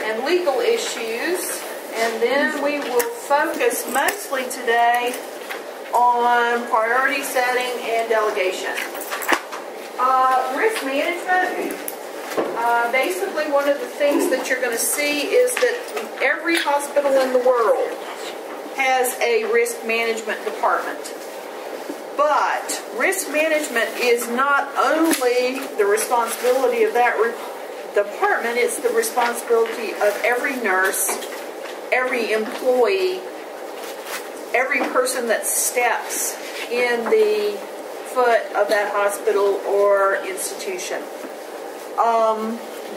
and legal issues, and then we will focus mostly today on priority setting and delegation. Risk management, basically one of the things that you're going to see is that every hospital in the world has a risk management department. But risk management is not only the responsibility of that department, it's the responsibility of every nurse, every employee, every person that steps in the foot of that hospital or institution.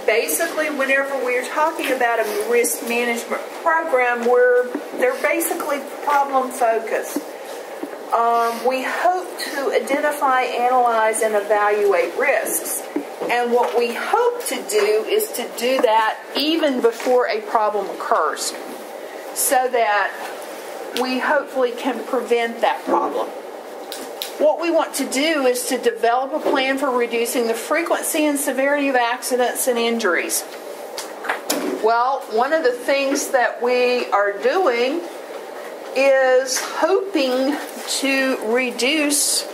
Basically, whenever we're talking about a risk management program, they're basically problem focused. We hope to identify, analyze, and evaluate risks. And what we hope to do is to do that even before a problem occurs, so that we hopefully can prevent that problem. What we want to do is to develop a plan for reducing the frequency and severity of accidents and injuries. Well, one of the things that we are doing is hoping to reduce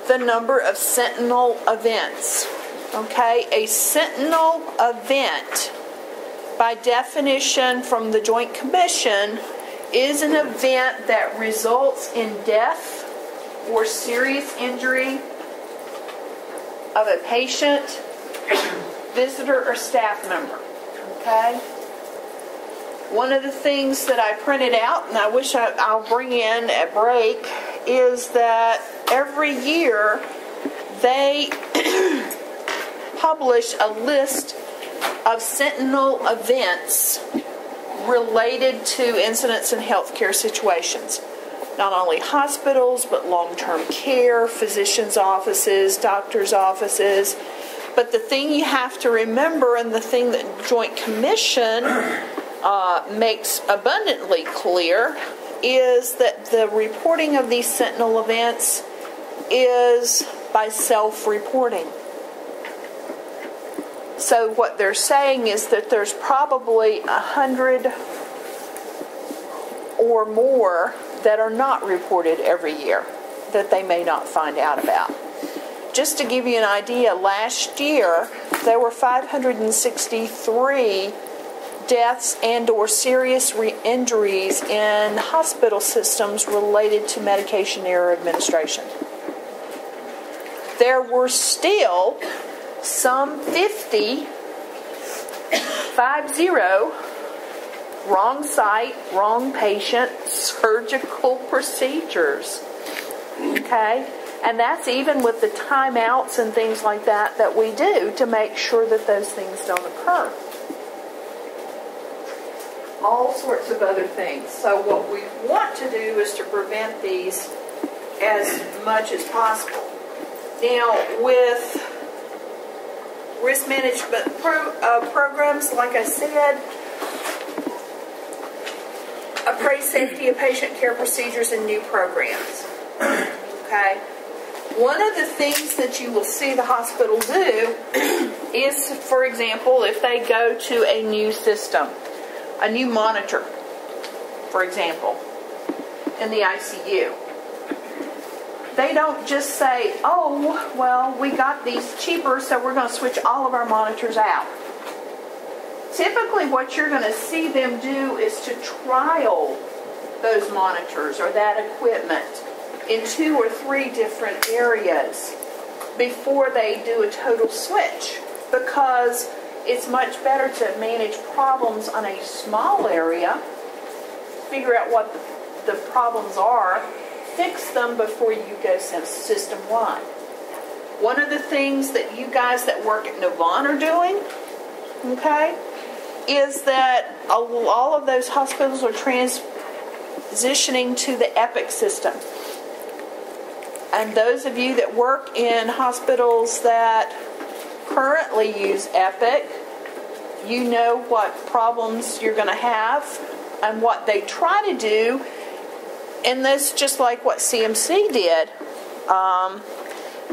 the number of sentinel events. Okay, a sentinel event, by definition from the Joint Commission, is an event that results in death or serious injury of a patient, visitor, or staff member. Okay? One of the things that I printed out, and I wish I'll bring in at break, is that every year they publish a list of sentinel events related to incidents in healthcare situations. Not only hospitals, but long-term care, physicians' offices, doctors' offices. But the thing you have to remember, and the thing that the Joint Commission makes abundantly clear, is that the reporting of these sentinel events is by self-reporting. So what they're saying is that there's probably 100 or more that are not reported every year that they may not find out about. Just to give you an idea, last year there were 563 deaths and or serious injuries in hospital systems related to medication error administration. There were still some 50 wrong site, wrong patient surgical procedures. Okay? And that's even with the timeouts and things like that that we do to make sure that those things don't occur. All sorts of other things. So what we want to do is to prevent these as much as possible. Now, with risk management programs, like I said, appraise safety of patient care procedures and new programs. Okay? One of the things that you will see the hospital do is, for example, if they go to a new system, a new monitor, for example, in the ICU. They don't just say, oh, well, we got these cheaper, so we're going to switch all of our monitors out. Typically what you're going to see them do is to trial those monitors or that equipment in 2 or 3 different areas before they do a total switch, because it's much better to manage problems on a small area, figure out what the problems are, fix them before you go system-wide. One of the things that you guys that work at Novant are doing, okay, is that all of those hospitals are transitioning to the Epic system. And those of you that work in hospitals that currently use Epic, you know what problems you're going to have and what they try to do. And this, just like what CMC did,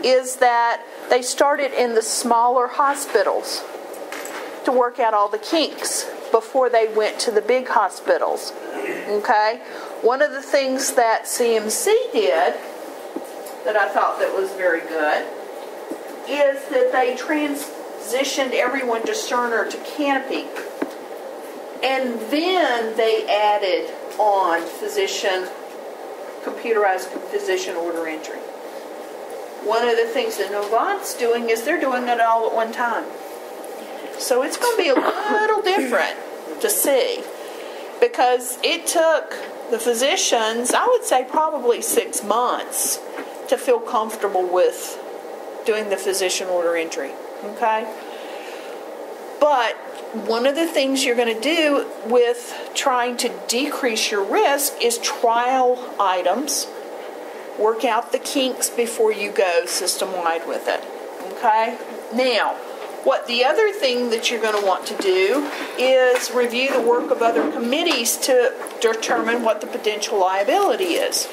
is that they started in the smaller hospitals to work out all the kinks. before they went to the big hospitals. Okay? One of the things that CMC did that I thought that was very good is that they transitioned everyone to Cerner to Canopy. And then they added on computerized physician order entry. One of the things that Novant's doing is they're doing it all at one time. So it's going to be a little different to see, because it took the physicians, I would say probably 6 months, to feel comfortable with doing the physician order entry. Okay? But one of the things you're going to do with trying to decrease your risk is trial items. Work out the kinks before you go system-wide with it. Okay? Now, what the other thing that you're going to want to do is review the work of other committees to determine what the potential liability is.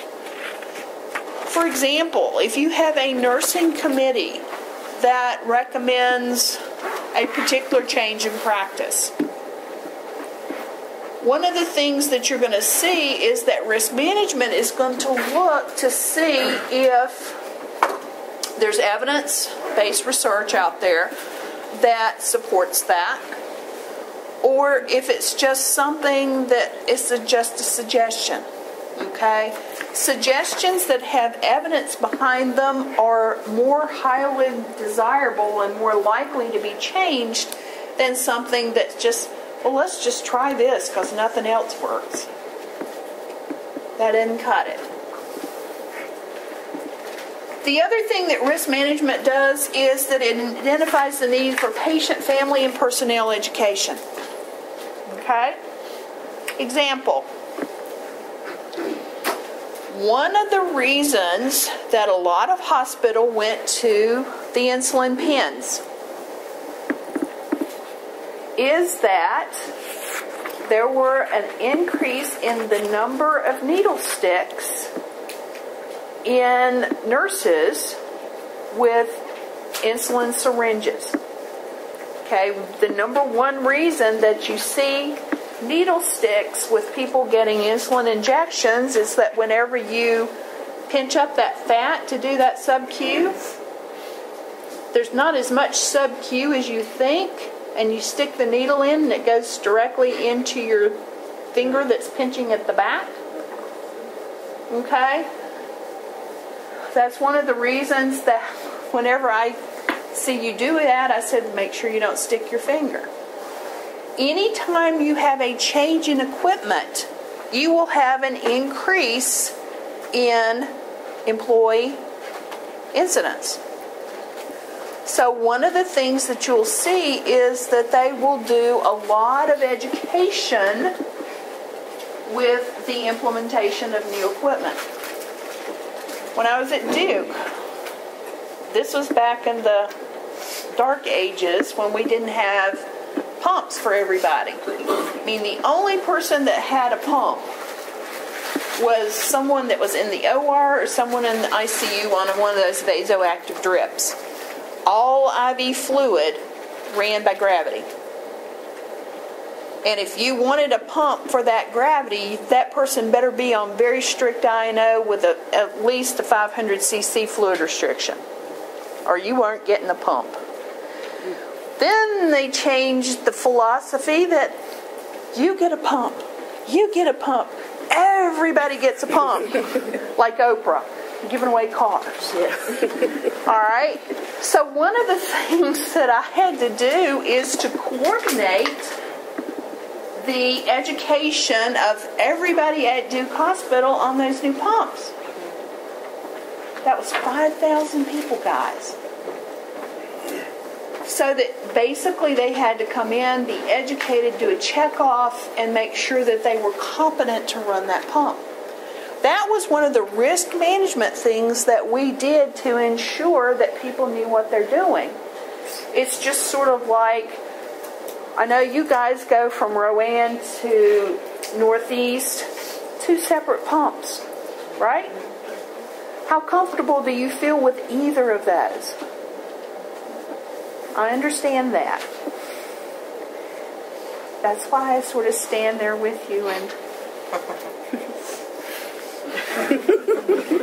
For example, if you have a nursing committee that recommends a particular change in practice, one of the things that you're going to see is that risk management is going to look to see if there's evidence-based research out there that supports that, or if it's just something that is just a suggestion. Okay? Suggestions that have evidence behind them are more highly desirable and more likely to be changed than something that's just, well, let's just try this because nothing else works. That doesn't cut it. The other thing that risk management does is that it identifies the need for patient, family, and personnel education. Okay? Example. One of the reasons that a lot of hospitals went to the insulin pens is that there were an increase in the number of needle sticks in nurses with insulin syringes. Okay, the number one reason that you see needle sticks with people getting insulin injections is that whenever you pinch up that fat to do that sub-Q, there's not as much sub-Q as you think, and you stick the needle in and it goes directly into your finger that's pinching at the back. Okay? That's one of the reasons that whenever I see you do that, I said make sure you don't stick your finger. Anytime you have a change in equipment, you will have an increase in employee incidents. So one of the things that you'll see is that they will do a lot of education with the implementation of new equipment. When I was at Duke, this was back in the dark ages when we didn't have pumps for everybody. I mean, the only person that had a pump was someone that was in the OR or someone in the ICU on one of those vasoactive drips. All IV fluid ran by gravity. And if you wanted a pump for that gravity, that person better be on very strict INO with at least a 500cc fluid restriction, or you weren't getting a pump. Then they changed the philosophy that you get a pump, you get a pump, everybody gets a pump, like Oprah, giving away cars. All right? So one of the things that I had to do is to coordinate the education of everybody at Duke Hospital on those new pumps. That was 5,000 people, guys. So that basically they had to come in, be educated, do a check-off, and make sure that they were competent to run that pump. That was one of the risk management things that we did to ensure that people knew what they're doing. It's just sort of like, I know you guys go from Rowan to Northeast, 2 separate pumps, right? How comfortable do you feel with either of those? I understand that. That's why I sort of stand there with you and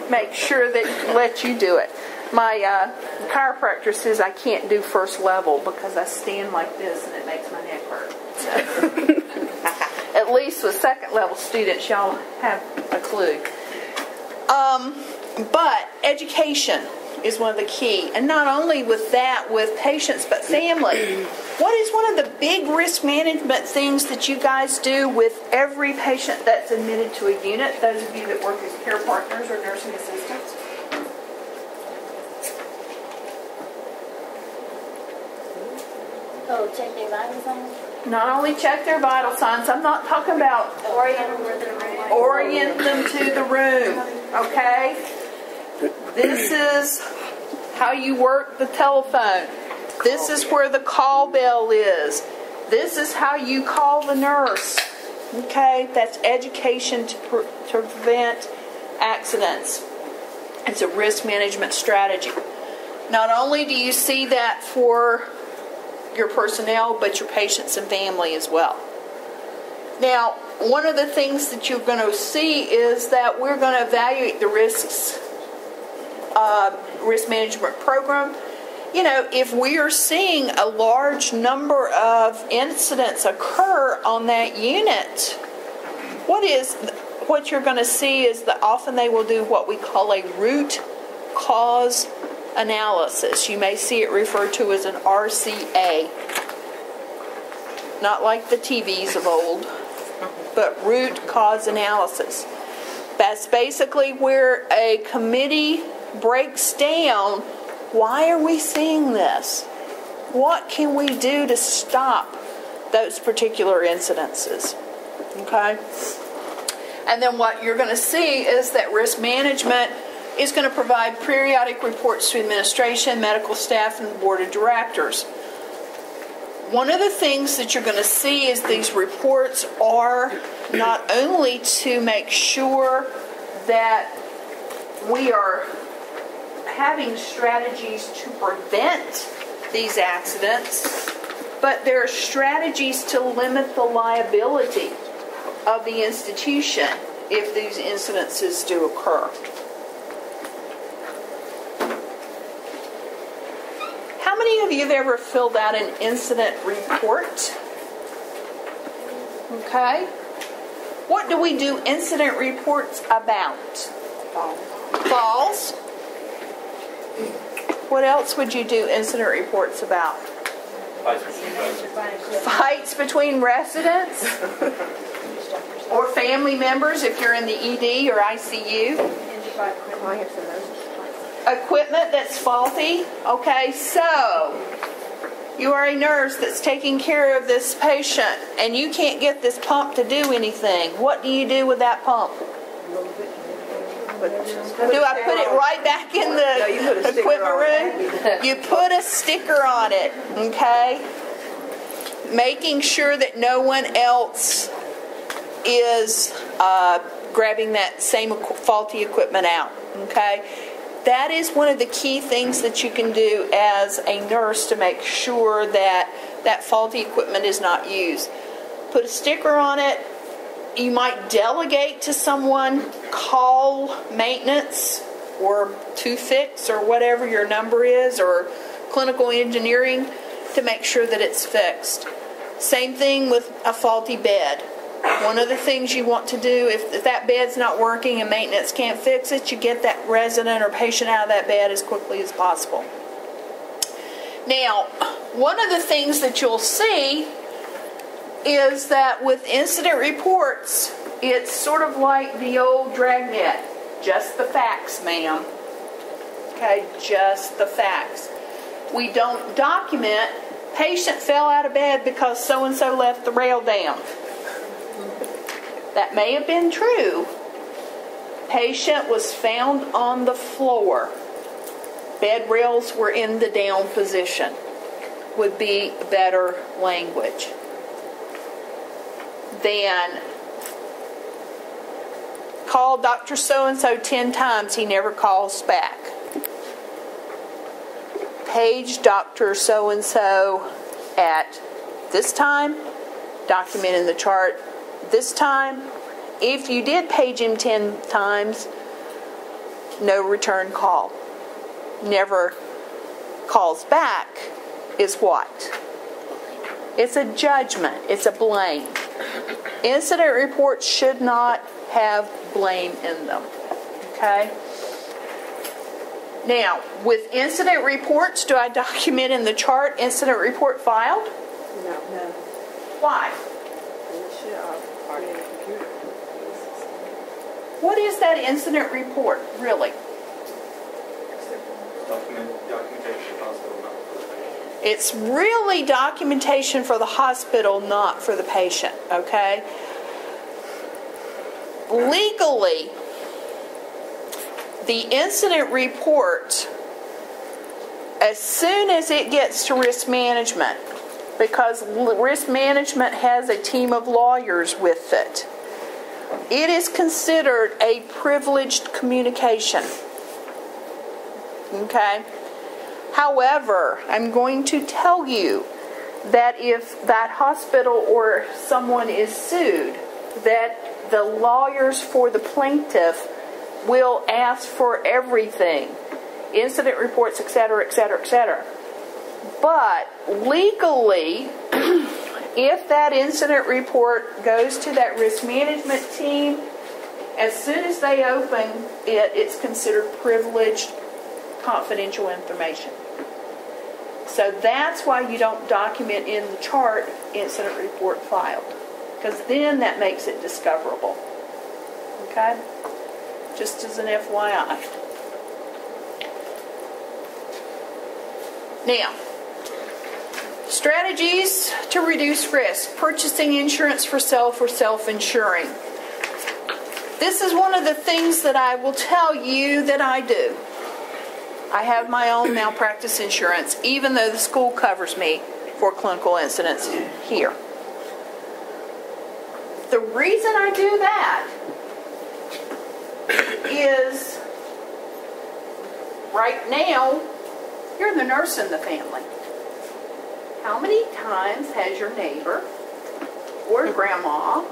make sure that let you do it. My chiropractor says I can't do first level because I stand like this and it makes my neck hurt. So, at least with second level students, y'all have a clue. But education is one of the key. And not only with that, with patients, but family. What is one of the big risk management things that you guys do with every patient that's admitted to a unit, those of you that work as care partners or nursing assistants? Oh, check their vital signs? Not only check their vital signs, I'm not talking about orient them to the room, okay? This is how you work the telephone. This is where the call bell is. This is how you call the nurse, okay? That's education to prevent accidents. It's a risk management strategy. Not only do you see that for your personnel, but your patients and family as well. Now, one of the things that you're going to see is that we're going to evaluate the risk management program. You know, if we are seeing a large number of incidents occur on that unit, what you're going to see is that often they will do what we call a root cause analysis. You may see it referred to as an RCA. Not like the TVs of old, but root cause analysis. That's basically where a committee breaks down, why are we seeing this? What can we do to stop those particular incidences? Okay? And then what you're going to see is that risk management is going to provide periodic reports to administration, medical staff, and the board of directors. One of the things that you're going to see is these reports are not only to make sure that we are having strategies to prevent these accidents, but there are strategies to limit the liability of the institution if these incidences do occur. How many of you have ever filled out an incident report? Okay. What do we do incident reports about? Falls. What else would you do incident reports about? Fights between residents or family members if you're in the ED or ICU. Equipment that's faulty. Okay, so you are a nurse that's taking care of this patient and you can't get this pump to do anything. What do you do with that pump? Do I put it right back in the equipment room? You put a sticker on it, okay? Making sure that no one else is grabbing that same faulty equipment out, okay? That is one of the key things that you can do as a nurse to make sure that that faulty equipment is not used. Put a sticker on it. You might delegate to someone, call maintenance or to fix or whatever your number is, or clinical engineering to make sure that it's fixed. Same thing with a faulty bed. One of the things you want to do, if that bed's not working and maintenance can't fix it, you get that resident or patient out of that bed as quickly as possible. Now, one of the things that you'll see is that with incident reports, it's sort of like the old dragnet. Just the facts, ma'am. Okay, just the facts. We don't document, patient fell out of bed because so-and-so left the rail down. That may have been true. Patient was found on the floor. Bed rails were in the down position. Would be better language than call Dr. So-and-so 10 times, he never calls back. Page Dr. So-and-so at this time document in the chart this time. If you did page him 10 times, no return call. Never calls back is what? It's a judgment. It's a blame. Incident reports should not have blame in them. Okay? Now, with incident reports, do I document in the chart incident report filed? No. Why? What is that incident report, really? Documentation hospital, not for the patient. It's really documentation for the hospital, not for the patient, okay? Legally, the incident report, as soon as it gets to risk management, because risk management has a team of lawyers with it, it is considered a privileged communication. Okay? However, I'm going to tell you that if that hospital or someone is sued, that the lawyers for the plaintiff will ask for everything. Incident reports, etc., etc., etc. But legally, if that incident report goes to that risk management team, as soon as they open it, it's considered privileged, confidential information. So that's why you don't document in the chart incident report filed, because then that makes it discoverable. Okay? Just as an FYI. Now, strategies to reduce risk. Purchasing insurance for self or self-insuring. This is one of the things that I will tell you that I do. I have my own malpractice insurance, even though the school covers me for clinical incidents here. The reason I do that is right now, you're the nurse in the family. How many times has your neighbor or grandma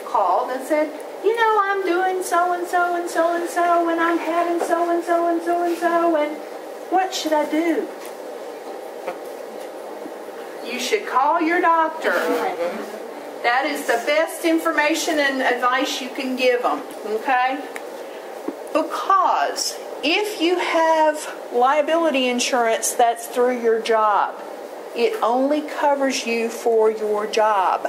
called and said, you know, I'm doing so-and-so and so-and-so, and I'm having so-and-so and so-and-so, and what should I do? You should call your doctor. That is the best information and advice you can give them, okay? Because if you have liability insurance that's through your job, it only covers you for your job.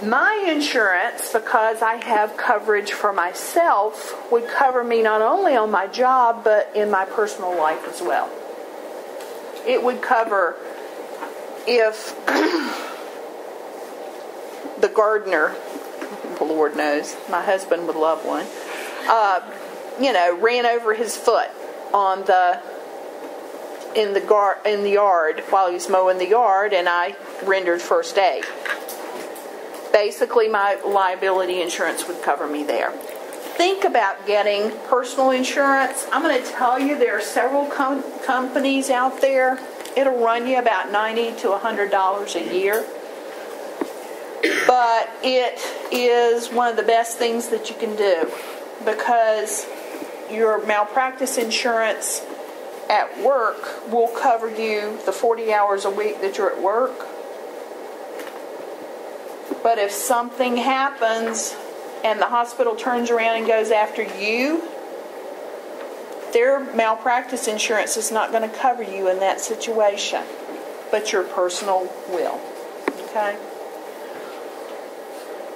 My insurance, because I have coverage for myself, would cover me not only on my job, but in my personal life as well. It would cover if the gardener, the Lord knows, my husband would love one, ran over his foot on in the yard while he was mowing the yard, and I rendered first aid. Basically, my liability insurance would cover me there. Think about getting personal insurance. I'm going to tell you there are several companies out there. It'll run you about $90 to $100 a year. But it is one of the best things that you can do, because your malpractice insurance at work will cover you the 40 hours a week that you're at work. But if something happens and the hospital turns around and goes after you, their malpractice insurance is not going to cover you in that situation, but your personal will. Okay?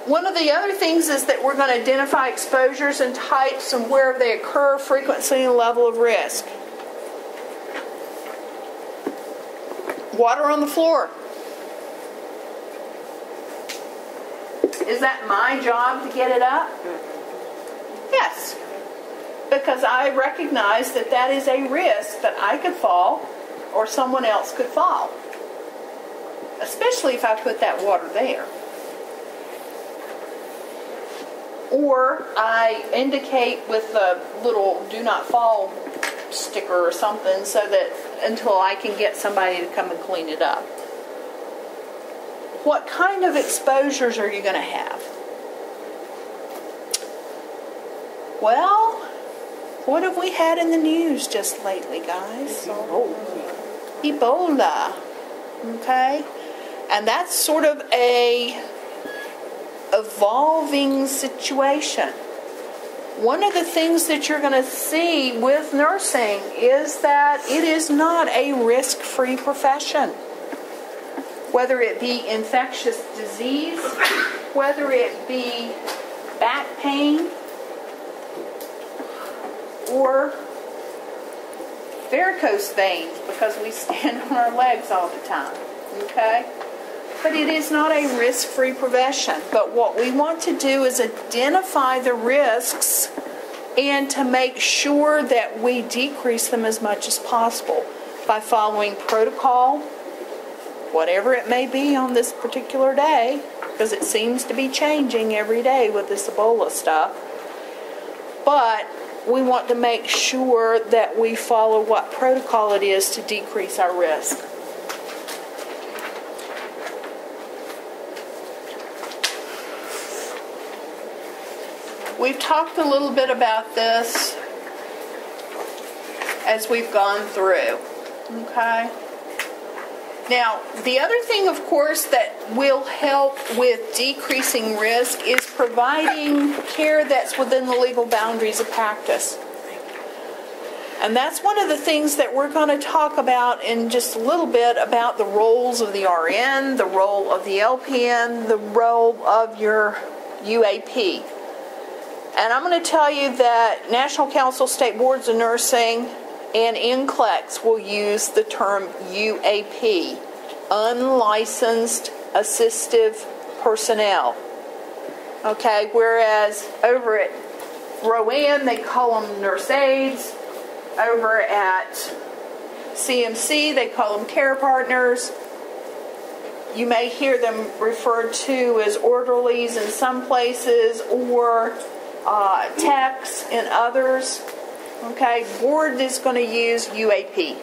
One of the other things is that we're going to identify exposures and types and where they occur, frequency and level of risk. Water on the floor. Is that my job to get it up? Yes. Because I recognize that that is a risk that I could fall or someone else could fall. Especially if I put that water there. Or I indicate with the little do not fall sticker or something so that until I can get somebody to come and clean it up. What kind of exposures are you going to have? Well, what have we had in the news just lately, guys? Ebola. Okay? And that's sort of a evolving situation. One of the things that you're going to see with nursing is that it is not a risk-free profession. Whether it be infectious disease, whether it be back pain, or varicose veins, because we stand on our legs all the time. Okay? But it is not a risk-free profession. But what we want to do is identify the risks and to make sure that we decrease them as much as possible by following protocol, whatever it may be on this particular day, because it seems to be changing every day with this Ebola stuff. But we want to make sure that we follow what protocol it is to decrease our risk. We've talked a little bit about this as we've gone through. Okay? Now, the other thing, of course, that will help with decreasing risk is providing care that's within the legal boundaries of practice. And that's one of the things that we're going to talk about in just a little bit, about the roles of the RN, the role of the LPN, the role of your UAP. And I'm going to tell you that National Council State Boards of Nursing and NCLEX will use the term UAP, unlicensed assistive personnel. Okay, whereas over at ROAN they call them nurse aides, over at CMC they call them care partners. You may hear them referred to as orderlies in some places, or techs in others. Okay, board is going to use UAP.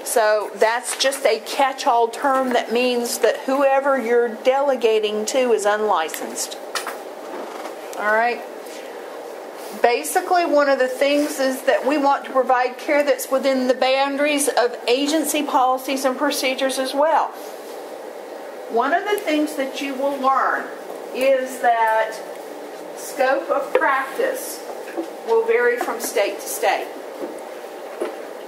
So that's just a catch-all term that means that whoever you're delegating to is unlicensed. All right. Basically, one of the things is that we want to provide care that's within the boundaries of agency policies and procedures as well. One of the things that you will learn is that scope of practice will vary from state to state.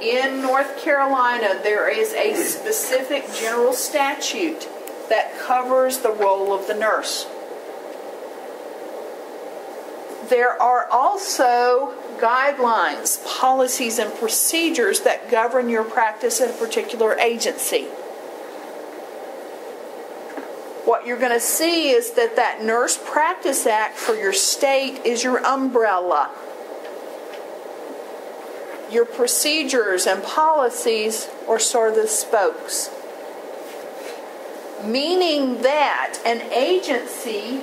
In North Carolina, there is a specific general statute that covers the role of the nurse. There are also guidelines, policies, and procedures that govern your practice at a particular agency. What you're going to see is that Nurse Practice Act for your state is your umbrella. Your procedures and policies are sort of the spokes. Meaning that an agency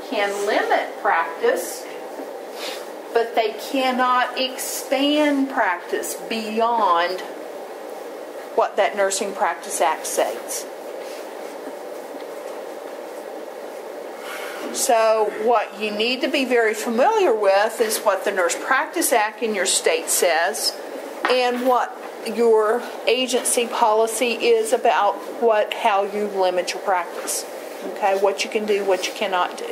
can limit practice, but they cannot expand practice beyond what that Nursing Practice Act states. So what you need to be very familiar with is what the Nurse Practice Act in your state says, and what your agency policy is about how you limit your practice. Okay, what you can do, what you cannot do.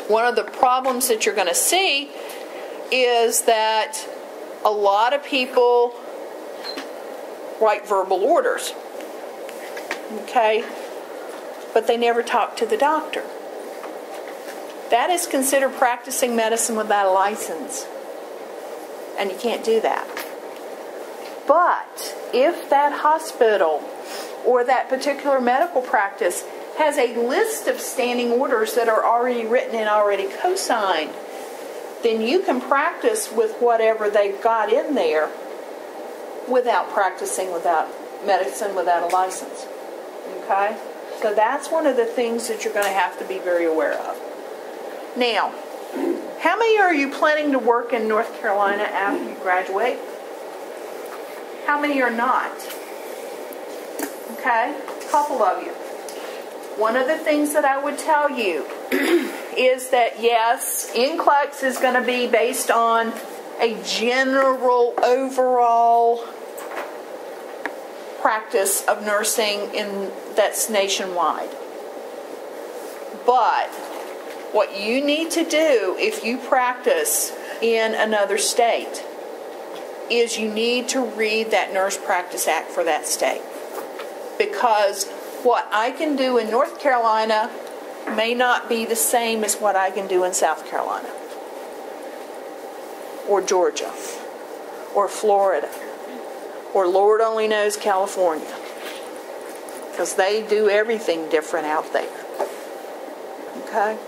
One of the problems that you're going to see is that a lot of people write verbal orders. Okay, but they never talk to the doctor. That is considered practicing medicine without a license, and you can't do that. But if that hospital or that particular medical practice has a list of standing orders that are already written and already co-signed, then you can practice with whatever they've got in there without practicing without medicine without a license. Okay? So that's one of the things that you're going to have to be very aware of. Now, how many are you planning to work in North Carolina after you graduate? How many are not? Okay, a couple of you. One of the things that I would tell you is that yes, NCLEX is going to be based on a general overall practice of nursing that's nationwide. But what you need to do if you practice in another state is you need to read that Nurse Practice Act for that state. Because what I can do in North Carolina may not be the same as what I can do in South Carolina, or Georgia, or Florida, or Lord only knows California. Because they do everything different out there. Okay?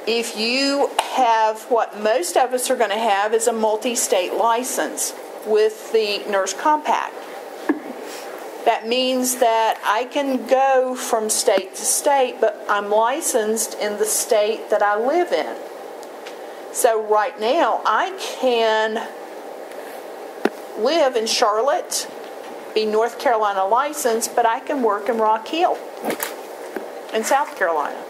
If you have, what most of us are going to have is a multi-state license with the Nurse Compact. That means that I can go from state to state, but I'm licensed in the state that I live in. So right now, I can live in Charlotte, be North Carolina licensed, but I can work in Rock Hill in South Carolina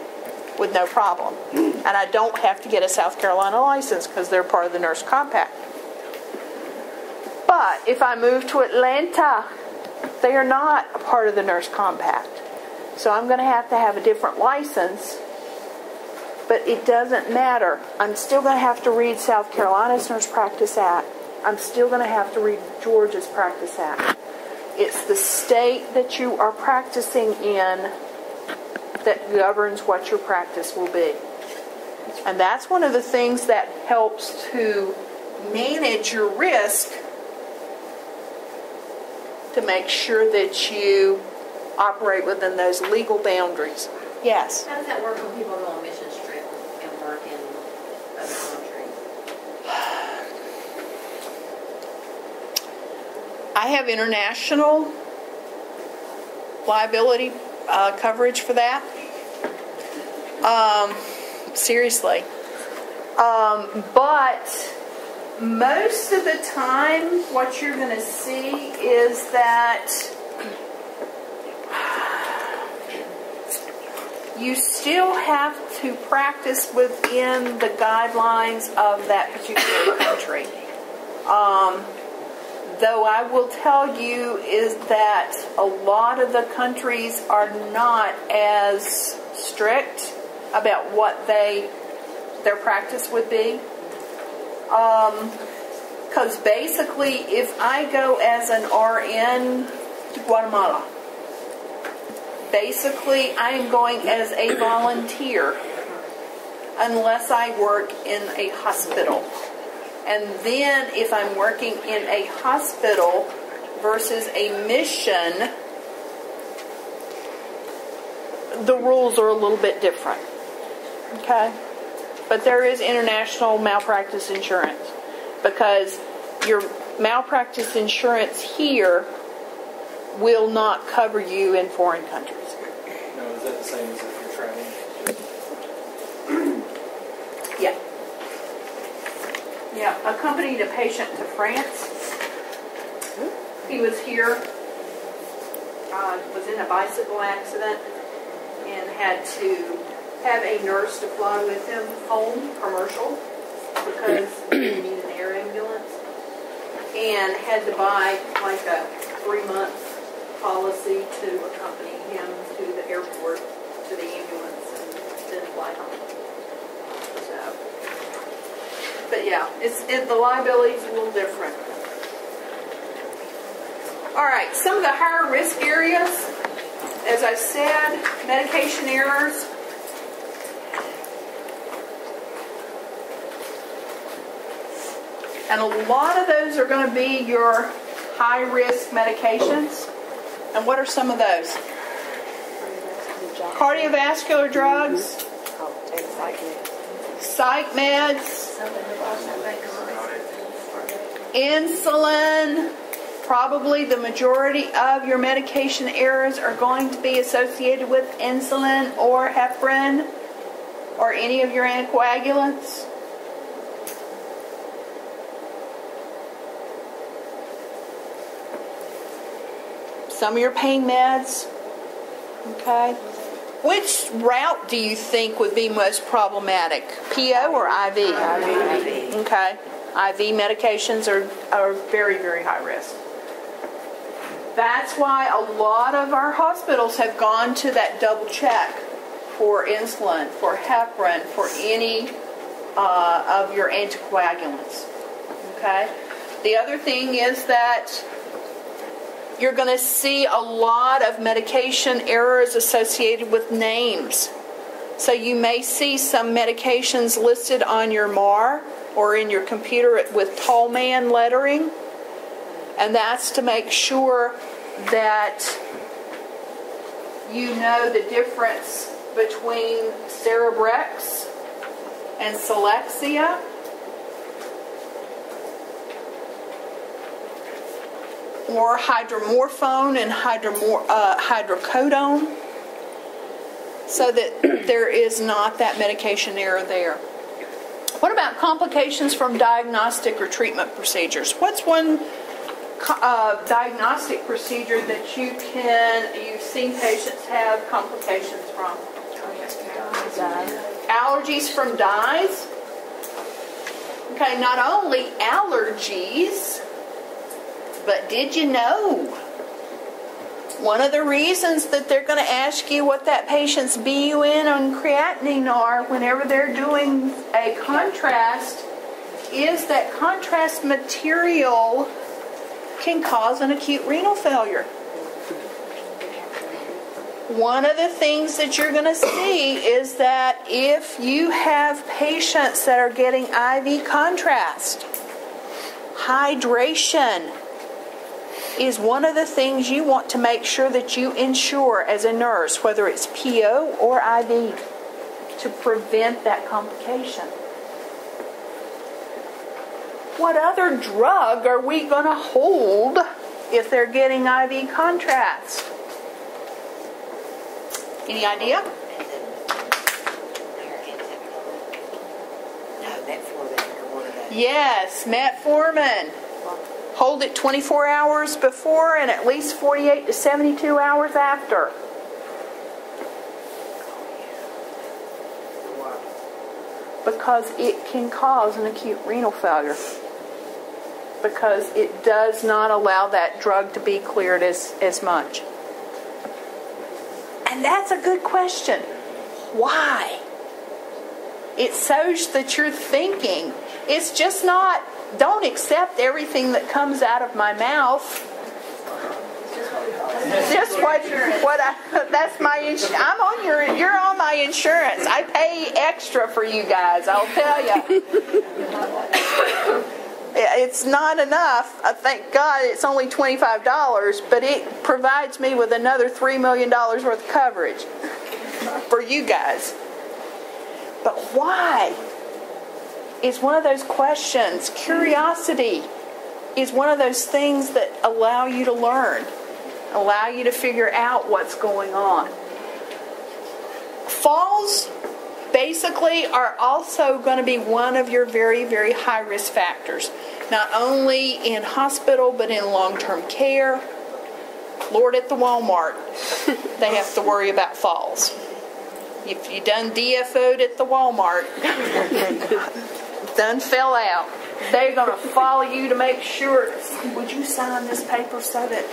with no problem. And I don't have to get a South Carolina license because they're part of the Nurse Compact. But if I move to Atlanta, they are not a part of the Nurse Compact. So I'm going to have a different license. But it doesn't matter. I'm still going to have to read South Carolina's Nurse Practice Act. I'm still going to have to read Georgia's Practice Act. It's the state that you are practicing in that governs what your practice will be. And that's one of the things that helps to manage your risk, to make sure that you operate within those legal boundaries. Yes? How does that work when people go on mission trip and work in other countries? I have international liability coverage for that. Seriously. But most of the time, what you're going to see is that you still have to practice within the guidelines of that particular country. Though I will tell you is that a lot of the countries are not as strict about what their practice would be. Because basically, if I go as an RN to Guatemala, basically I am going as a volunteer unless I work in a hospital. And then if I'm working in a hospital versus a mission, the rules are a little bit different. Okay? But there is international malpractice insurance, because your malpractice insurance here will not cover you in foreign countries. No, is that the same as if you're traveling? Yeah. Yeah, accompanied a patient to France. He was here, was in a bicycle accident, and had to have a nurse to fly with him home, commercial, because he needed an air ambulance, and had to buy like a 3-month policy to accompany him to the airport, to the ambulance, and then fly home. So, but yeah, the liability is a little different. All right, some of the higher risk areas, as I said, medication errors. And a lot of those are going to be your high-risk medications. And what are some of those? Cardiovascular drugs, psych meds, insulin. Probably the majority of your medication errors are going to be associated with insulin or heparin. or any of your anticoagulants? Some of your pain meds? Okay. Which route do you think would be most problematic? PO or IV? IV. Okay. IV medications are very, very high risk. That's why a lot of our hospitals have gone to that double check for insulin, for heparin, for any of your anticoagulants. Okay? The other thing is that you're going to see a lot of medication errors associated with names. So you may see some medications listed on your MAR or in your computer with tall man lettering. And that's to make sure that you know the difference between Cerebrex and Celexa. Or hydromorphone and hydrocodone, so that there is not that medication error there. What about complications from diagnostic or treatment procedures? What's one diagnostic procedure that you've seen patients have complications from? Allergies from dyes. Okay, not only allergies, but did you know one of the reasons that they're going to ask you what that patient's BUN and creatinine are whenever they're doing a contrast is that contrast material can cause an acute renal failure. One of the things that you're going to see is that if you have patients that are getting IV contrast, hydration is one of the things you want to make sure that you ensure as a nurse, whether it's PO or IV, to prevent that complication. What other drug are we going to hold if they're getting IV contrast? Any idea? Yes, metformin. Hold it 24 hours before and at least 48 to 72 hours after. Because it can cause an acute renal failure. Because it does not allow that drug to be cleared as much. And that's a good question. Why? It shows that you're thinking. It's just not, don't accept everything that comes out of my mouth. Just that's my insurance. You're on my insurance. I pay extra for you guys, I'll tell you. It's not enough. Thank God it's only $25, but it provides me with another $3 million worth of coverage for you guys. But why? Is one of those questions. Curiosity is one of those things that allow you to learn, allow you to figure out what's going on. Falls basically are also going to be one of your very, very high risk factors, not only in hospital but in long-term care. Lord, at the Walmart, they have to worry about falls. If you done DFO'd at the Walmart, done fell out, they're going to follow you to make sure, would you sign this paper so that,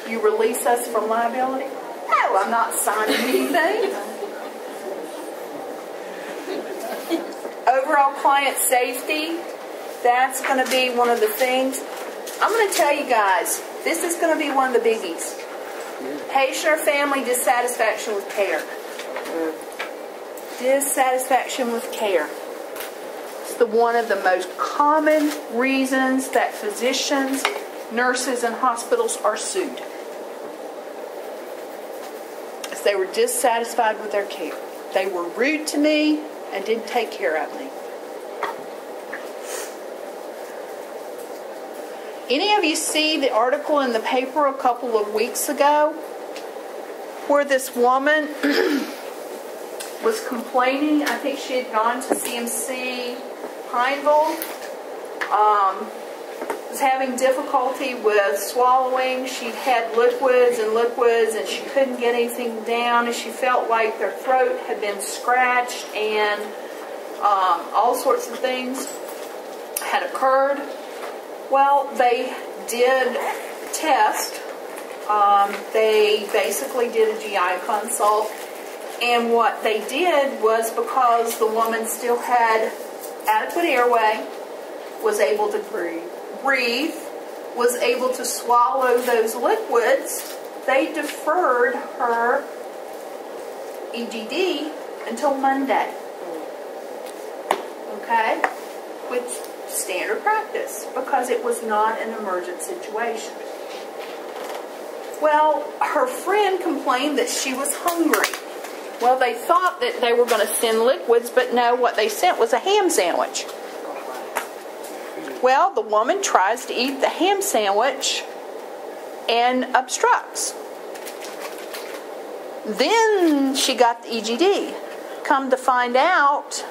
you release us from liability? No, I'm not signing anything. Overall client safety, that's going to be one of the things. I'm going to tell you guys, this is going to be one of the biggies. Patient or family dissatisfaction with care. Dissatisfaction with care. It's one of the most common reasons that physicians, nurses, and hospitals are sued. As they were dissatisfied with their care. They were rude to me and didn't take care of me. Any of you see the article in the paper a couple of weeks ago where this woman was complaining. I think she had gone to CMC Pineville. Was having difficulty with swallowing. She'd had liquids, and she couldn't get anything down, and she felt like their throat had been scratched, and all sorts of things had occurred. Well, they did test. They basically did a GI consult, and what they did was, because the woman still had adequate airway, was able to breathe, was able to swallow those liquids, they deferred her EGD until Monday. Okay? Which standard practice, because it was not an emergent situation. Well, her friend complained that she was hungry. Well, they thought that they were going to send liquids, but no, what they sent was a ham sandwich. Well, the woman tries to eat the ham sandwich and obstructs. Then she got the EGD. Come to find out,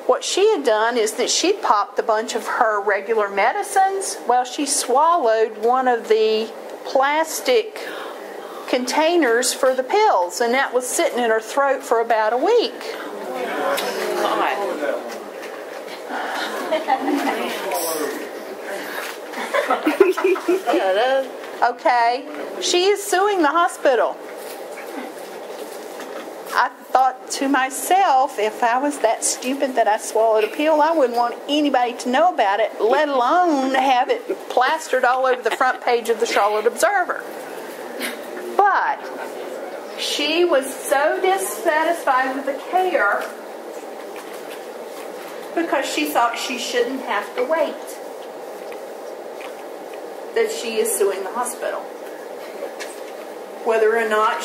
what she had done is that she'd popped a bunch of her regular medicines. Well, she swallowed one of the plastic containers for the pills, and that was sitting in her throat for about a week. Okay, she is suing the hospital. I thought to myself, if I was that stupid that I swallowed a pill, I wouldn't want anybody to know about it, let alone have it plastered all over the front page of the Charlotte Observer. But she was so dissatisfied with the care because she thought she shouldn't have to wait, that she is suing the hospital. Whether or not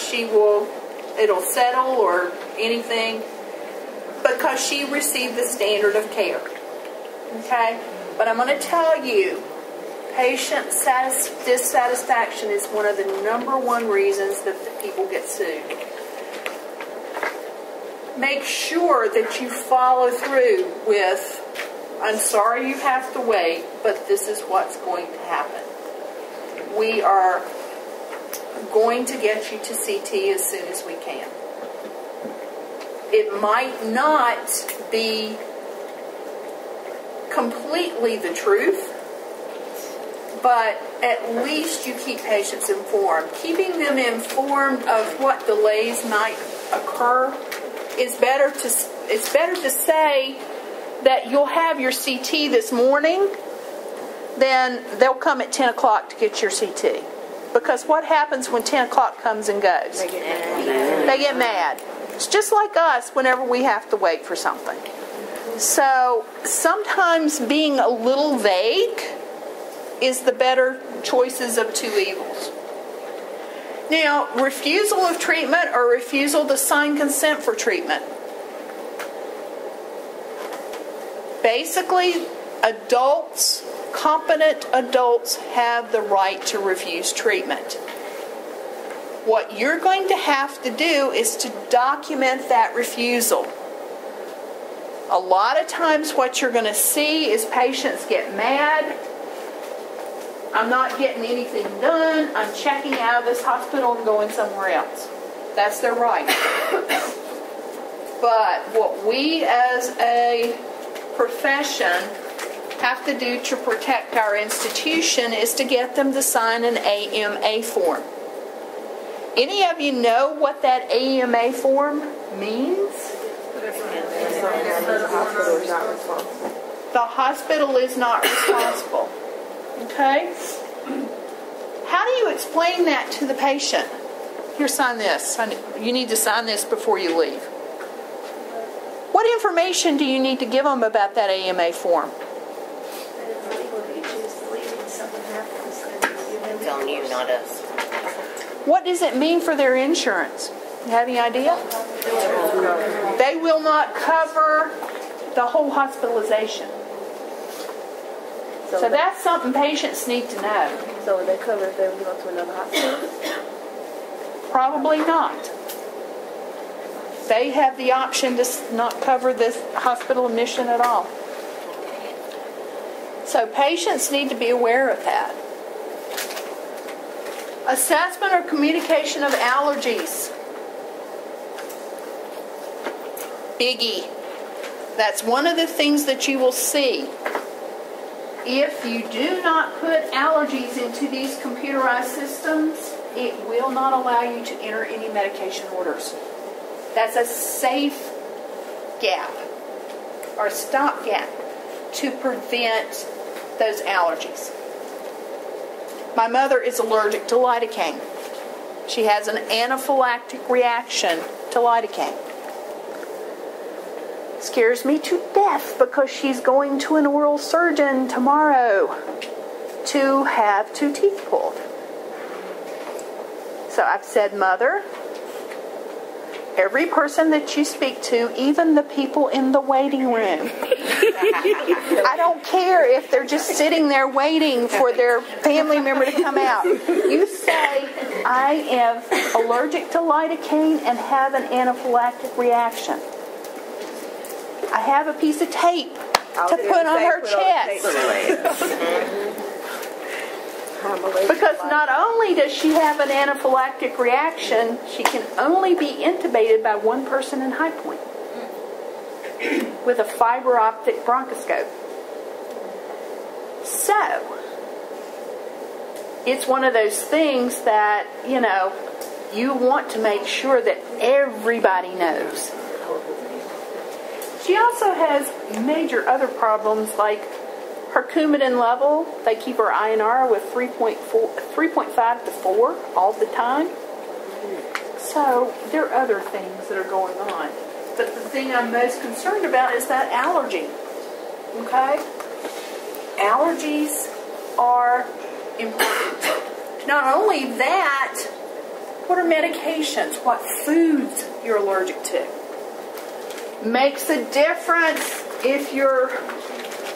it'll settle or anything, because she received the standard of care. Okay? But I'm going to tell you, patient dissatisfaction is one of the #1 reasons that the people get sued. Make sure that you follow through with, I'm sorry you have to wait, but this is what's going to happen. We are going to get you to CT as soon as we can. It might not be completely the truth, but at least you keep patients informed. Keeping them informed of what delays might occur is better to say that you'll have your CT this morning, then they'll come at 10 o'clock to get your CT. Because what happens when 10 o'clock comes and goes? They get mad. It's just like us whenever we have to wait for something. So sometimes being a little vague is the better choices of two evils. Now, refusal of treatment or refusal to sign consent for treatment. Basically, adults, competent adults, have the right to refuse treatment. What you're going to have to do is to document that refusal. A lot of times what you're going to see is patients get mad. I'm not getting anything done. I'm checking out of this hospital and going somewhere else. That's their right. But what we as a profession have to do to protect our institution is to get them to sign an AMA form. Any of you know what that AMA form means? The hospital is not responsible. Okay? How do you explain that to the patient? Here, sign this. You need to sign this before you leave. What information do you need to give them about that AMA form? It's on you, not us. What does it mean for their insurance? You have any idea? They will not cover the whole hospitalization. So that's something patients need to know. So would they cover if they go to another hospital? Probably not. they have the option to not cover this hospital admission at all. So patients need to be aware of that. Assessment or communication of allergies. Biggie. That's one of the things that you will see. If you do not put allergies into these computerized systems, it will not allow you to enter any medication orders. That's a safe gap or stop gap to prevent those allergies. My mother is allergic to lidocaine. She has an anaphylactic reaction to lidocaine. Scares me to death because she's going to an oral surgeon tomorrow to have 2 teeth pulled. So I've said, Mother, every person that you speak to, even the people in the waiting room, I don't care if they're just sitting there waiting for their family member to come out. You say, I am allergic to lidocaine and have an anaphylactic reaction. I have a piece of tape to put on her chest. Because not only does she have an anaphylactic reaction, she can only be intubated by one person in High Point with a fiber optic bronchoscope. So, it's one of those things that, you want to make sure that everybody knows. She also has major other problems like her Coumadin level. They keep her INR with 3.5 to 4 all the time. So there are other things that are going on. But the thing I'm most concerned about is that allergy. Okay? Allergies are important. Not only that, what are medications? What foods you're allergic to? Makes a difference if you're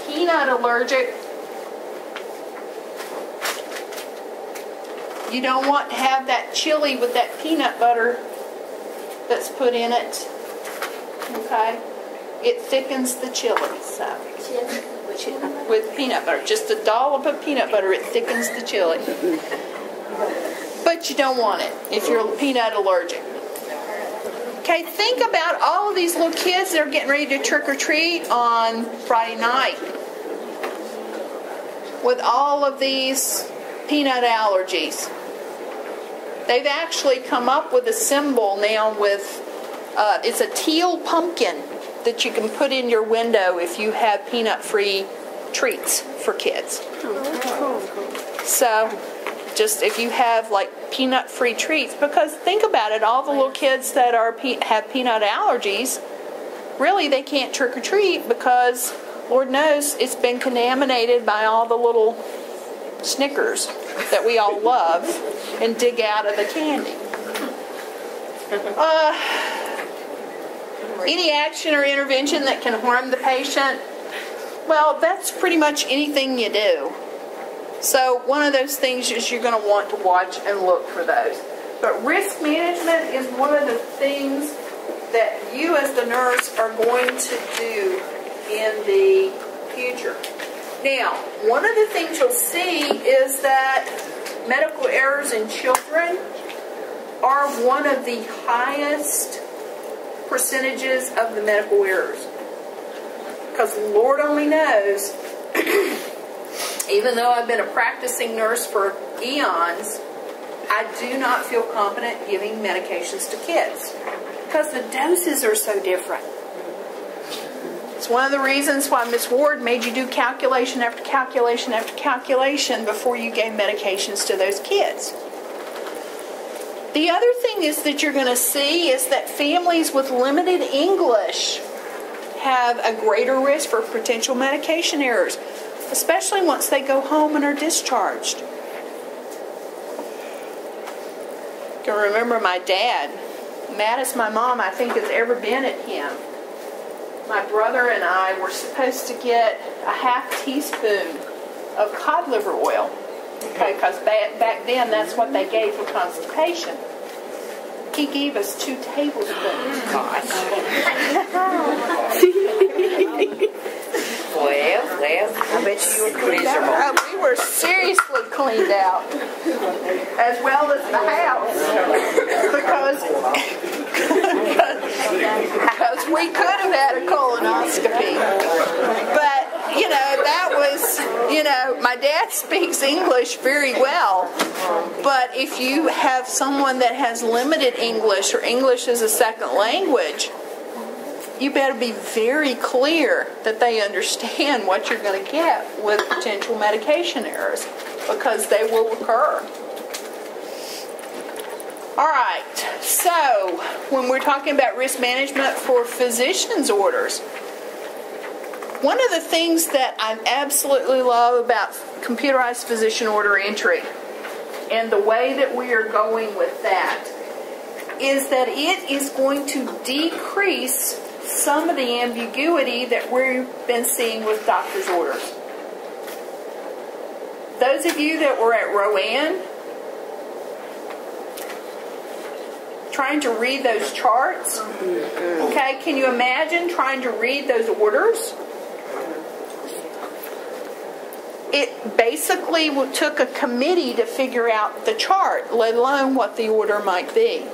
peanut allergic. You don't want to have that chili with that peanut butter that's put in it. Okay? It thickens the chili. So, with peanut butter. Just a dollop of peanut butter, it thickens the chili. But you don't want it if you're peanut allergic. Okay, think about all of these little kids that are getting ready to trick or treat on Friday night with all of these peanut allergies. They've actually come up with a symbol now with, it's a teal pumpkin that you can put in your window if you have peanut-free treats for kids. So, just if you have like peanut-free treats, because think about it, all the little kids that have peanut allergies, really they can't trick or treat because Lord knows it's been contaminated by all the little Snickers that we all love and dig out of the candy. Any action or intervention that can harm the patient, well, that's pretty much anything you do. So one of those things is you're going to want to watch and look for those. But risk management is one of the things that you as the nurse are going to do in the future. Now, one of the things you'll see is that medical errors in children are one of the highest percentages of the medical errors. Because Lord only knows, even though I've been a practicing nurse for eons, I do not feel confident giving medications to kids because the doses are so different. It's one of the reasons why Miss Ward made you do calculation after calculation after calculation before you gave medications to those kids. The other thing is that you're going to see is that families with limited English have a greater risk for potential medication errors, especially once they go home and are discharged. I can remember my dad, maddest my mom I think has ever been at him. My brother and I were supposed to get a half teaspoon of cod liver oil, okay, because back then that's what they gave for constipation. He gave us 2 tablespoons. Gosh. Well, I bet you were cleaned out. Oh, we were seriously cleaned out, as well as the house, because we could have had a colonoscopy. But, that was, my dad speaks English very well, but if you have someone that has limited English or English as a second language, you better be very clear that they understand what you're going to get with potential medication errors, because they will occur. All right, so when we're talking about risk management for physician's orders, one of the things that I absolutely love about computerized physician order entry and the way that we are going with that is that it is going to decrease some of the ambiguity that we've been seeing with doctor's orders. Those of you that were at Rowan, trying to read those charts, okay, can you imagine trying to read those orders? It basically took a committee to figure out the chart, let alone what the order might be.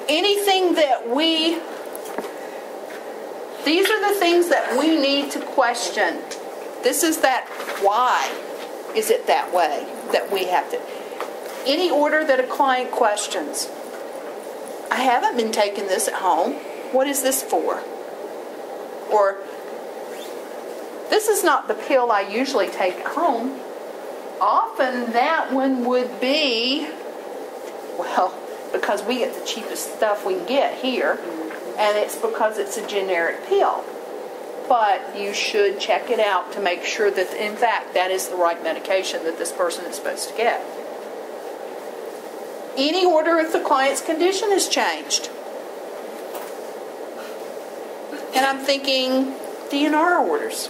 Anything that these are the things that we need to question. This is that why is it that way that we have to. Any order that a client questions, I haven't been taking this at home. What is this for? Or, this is not the pill I usually take at home. Often that one would be, well, because we get the cheapest stuff we can get here, and it's because it's a generic pill. But you should check it out to make sure that, in fact, that is the right medication that this person is supposed to get. Any order if the client's condition has changed. And I'm thinking DNR orders.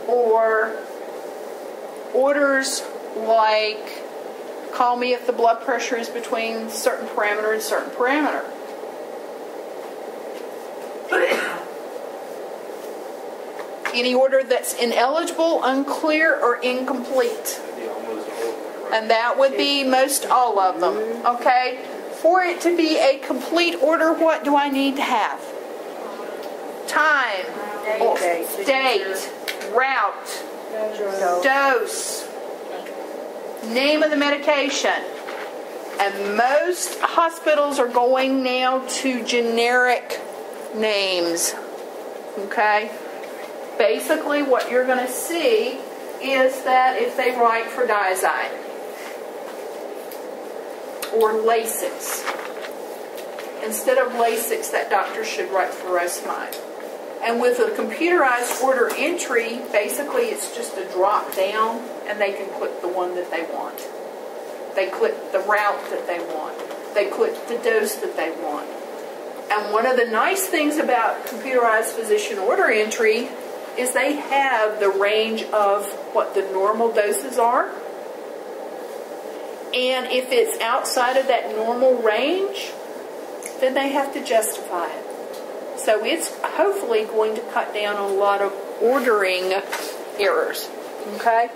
Or orders like, call me if the blood pressure is between certain parameter and certain parameter. Any order that's ineligible, unclear, or incomplete. And that would be most all of them. Okay? For it to be a complete order, what do I need to have? Time, date, route, dose, name of the medication. And most hospitals are going now to generic names. Okay? Basically, what you're going to see is that if they write for Diazide or Lasix, instead of Lasix, that doctor should write furosemide. And with a computerized order entry, basically it's just a drop down, and they can click the one that they want. They click the route that they want. They click the dose that they want. And one of the nice things about computerized physician order entry is they have the range of what the normal doses are. And if it's outside of that normal range, then they have to justify it. So it's hopefully going to cut down on a lot of ordering errors. Okay?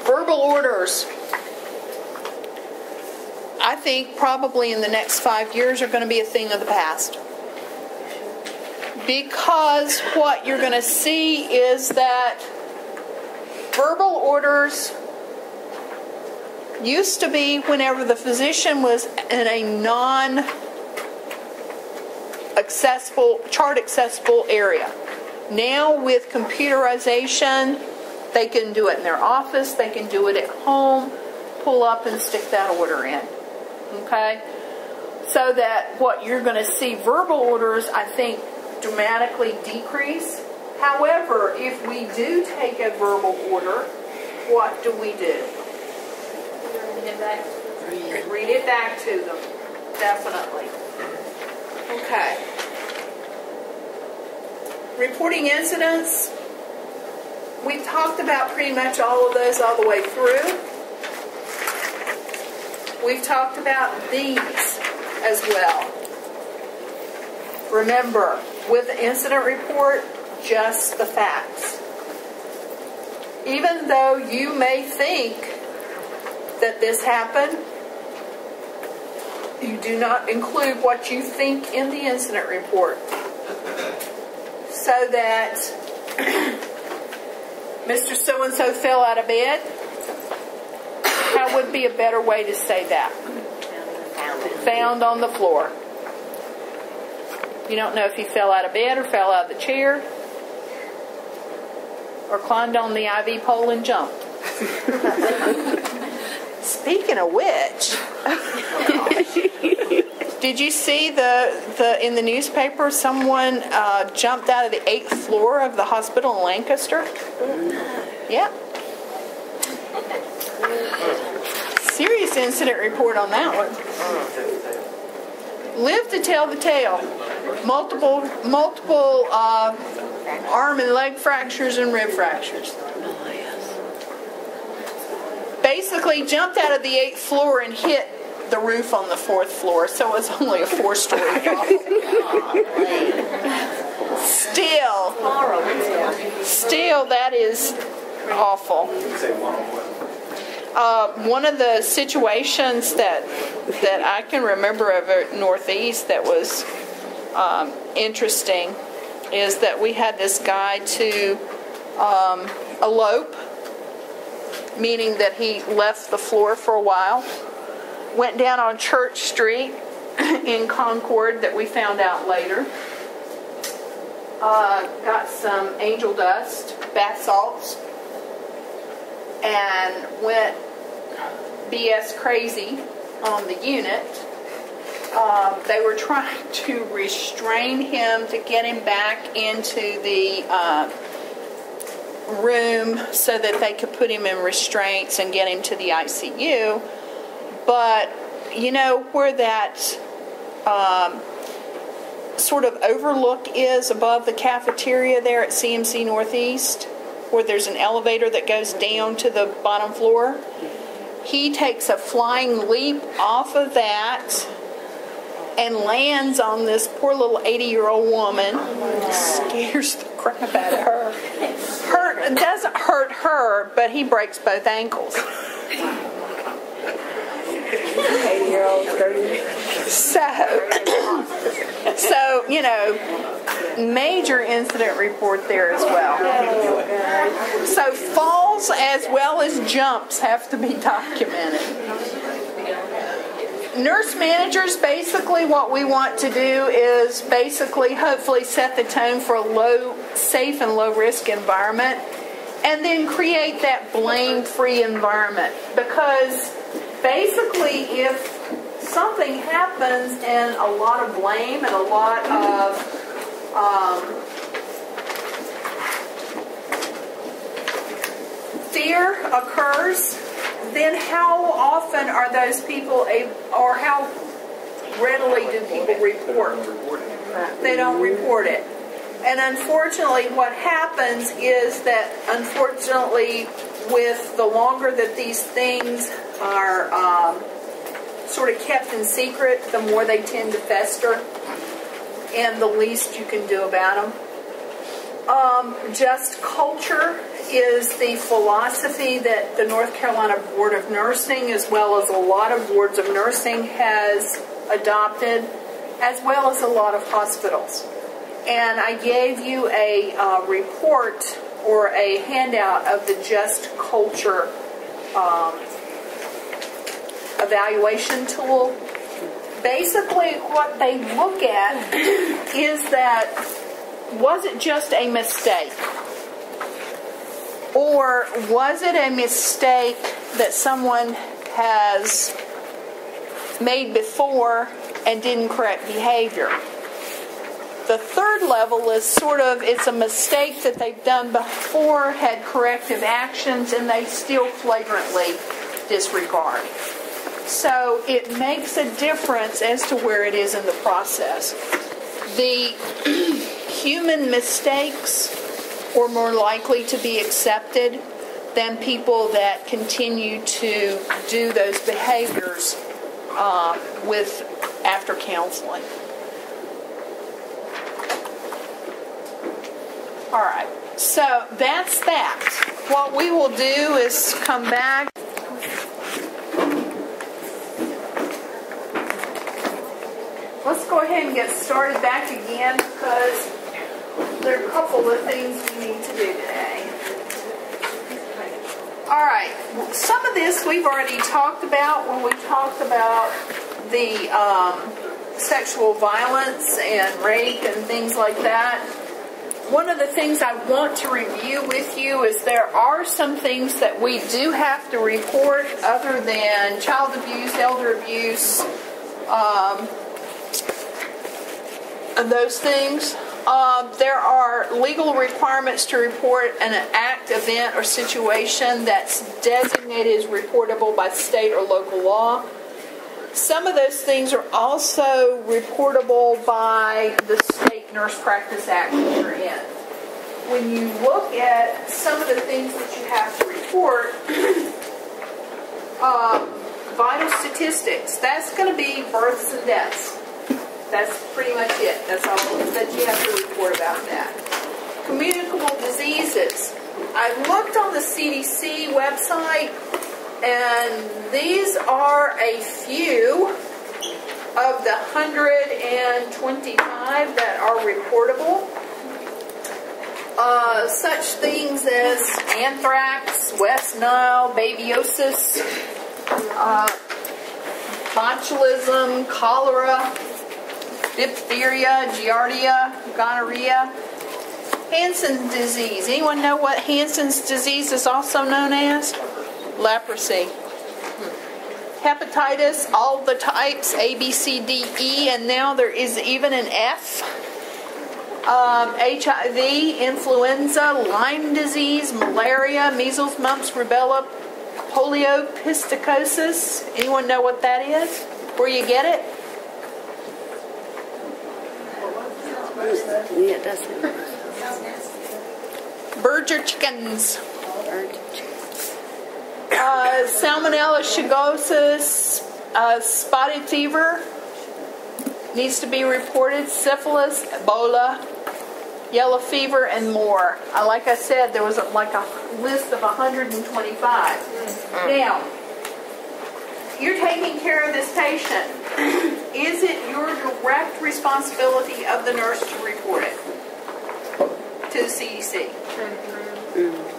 Verbal orders. I think probably in the next 5 years are going to be a thing of the past. Because what you're going to see is that verbal orders used to be whenever the physician was in a non-accessible, chart-accessible area. Now with computerization, they can do it in their office, they can do it at home, pull up and stick that order in. Okay? So that what you're going to see verbal orders, I think, dramatically decrease. However, if we do take a verbal order, what do? Read it back to them. Definitely. Okay. Reporting incidents. we've talked about pretty much all of those all the way through. We've talked about these as well. Remember, with the incident report, just the facts. Even though you may think that this happened, you do not include what you think in the incident report. So that Mr. So-and-so fell out of bed. How would be a better way to say that? Found on the floor. You don't know if he fell out of bed or fell out of the chair or climbed on the IV pole and jumped. Speaking of which, did you see the in the newspaper someone jumped out of the 8th floor of the hospital in Lancaster? Yeah. Serious incident report on that one. Live to tell the tale. Multiple arm and leg fractures and rib fractures. Basically jumped out of the 8th floor and hit the roof on the 4th floor, so it's only a 4-story house. Still, that is awful. One of the situations that I can remember of at Northeast that was interesting is that we had this guy to elope, meaning that he left the floor for a while, went down on Church Street in Concord that we found out later, got some angel dust, bath salts, and went BS crazy on the unit. They were trying to restrain him to get him back into the room so that they could put him in restraints and get him to the ICU. But you know where that sort of overlook is above the cafeteria there at CMC Northeast, where there's an elevator that goes down to the bottom floor? He takes a flying leap off of that and lands on this poor little 80-year-old woman. Scares the crap out of her. It doesn't hurt her, but he breaks both ankles. 80-year-old, 30. So, you know, major incident report there as well. So falls as well as jumps have to be documented. Nurse managers, basically what we want to do is basically hopefully set the tone for a safe and low risk environment, and then create that blame-free environment. Because basically if something happens and a lot of blame and a lot of fear occurs, then how often are those people or how readily do people report? They don't report it. And unfortunately what happens is that unfortunately with the longer that these things are sort of kept in secret, the more they tend to fester, and the least you can do about them. Just culture is the philosophy that the North Carolina Board of Nursing, as well as a lot of boards of nursing, has adopted, as well as a lot of hospitals. And I gave you a report or a handout of the Just Culture evaluation tool. Basically what they look at is that, was it just a mistake? Or was it a mistake that someone has made before and didn't correct behavior? The third level is sort of, it's a mistake that they've done before, had corrective actions, and they still flagrantly disregard. So it makes a difference as to where it is in the process. The human mistakes or more likely to be accepted than people that continue to do those behaviors after counseling. All right, so that's that. What we will do is come back. Let's go ahead and get started back again because there are a couple of things we need to do today. All right, some of this we've already talked about when we talked about the sexual violence and rape and things like that. One of the things I want to review with you is there are some things that we do have to report other than child abuse, elder abuse, and those things. There are legal requirements to report an act, event, or situation that's designated as reportable by state or local law. Some of those things are also reportable by the State Nurse Practice Act that you're in. When you look at some of the things that you have to report, vital statistics, that's going to be births and deaths. That's pretty much it. That's all that you have to report about that. Communicable diseases. I looked on the CDC website, and these are a few of the 125 that are reportable. Such things as anthrax, West Nile, babiosis, botulism, cholera, diphtheria, giardia, gonorrhea, Hansen's disease. Anyone know what Hansen's disease is also known as? Leprosy. Hepatitis, all the types, A, B, C, D, E, and now there is even an F. HIV, influenza, Lyme disease, malaria, measles, mumps, rubella, polio, pisticosis. Anyone know what that is? Where you get it? Yeah, that's it. Burger chickens. Salmonella, shigellosis, spotted fever needs to be reported. Syphilis, Ebola, yellow fever, and more. Like I said, there was like a list of 125. Now, you're taking care of this patient. Is it your direct responsibility of the nurse to report it to the CDC?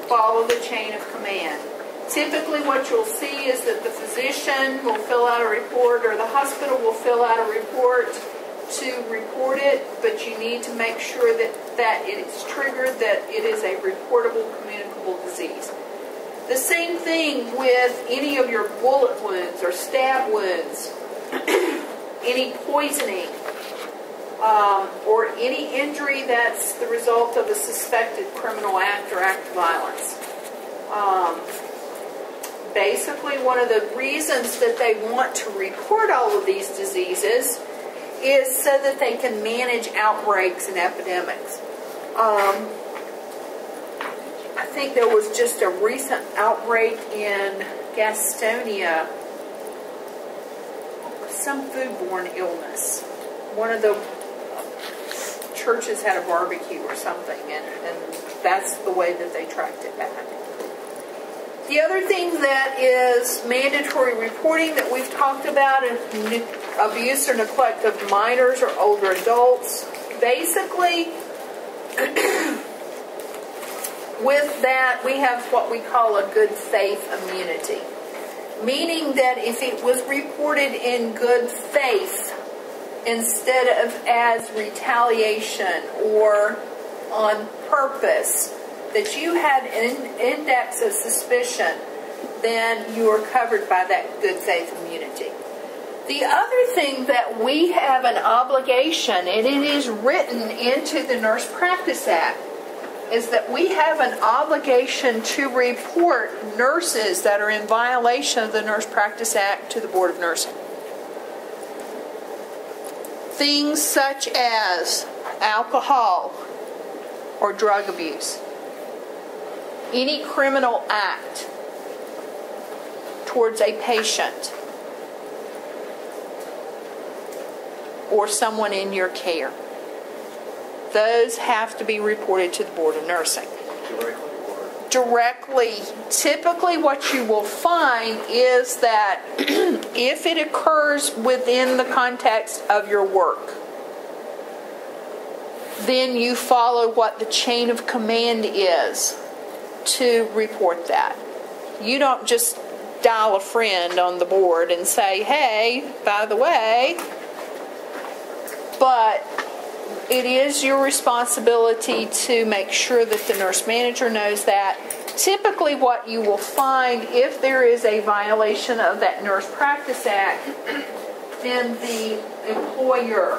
Follow the chain of command. Typically what you'll see is that the physician will fill out a report or the hospital will fill out a report to report it, but you need to make sure that it is triggered, that it is a reportable communicable disease. The same thing with any of your bullet wounds or stab wounds, any poisoning, or any injury that's the result of a suspected criminal act or act of violence. Basically, one of the reasons that they want to report all of these diseases is so that they can manage outbreaks and epidemics. I think there was just a recent outbreak in Gastonia, some foodborne illness. One of the churches had a barbecue or something, and that's the way that they tracked it back. The other thing that is mandatory reporting that we've talked about is abuse or neglect of minors or older adults. Basically, with that, we have what we call a good faith immunity. Meaning that if it was reported in good faith, instead of as retaliation or on purpose, that you had an index of suspicion, then you are covered by that good faith immunity. The other thing that we have an obligation, and it is written into the Nurse Practice Act, is that we have an obligation to report nurses that are in violation of the Nurse Practice Act to the Board of Nursing. Things such as alcohol or drug abuse. any criminal act towards a patient or someone in your care. Those have to be reported to the Board of Nursing. Directly. Typically what you will find is that if it occurs within the context of your work, then you follow what the chain of command is to report that. You don't just dial a friend on the board and say, hey, by the way, but it is your responsibility to make sure that the nurse manager knows that. Typically what you will find, if there is a violation of that Nurse Practice Act, then the employer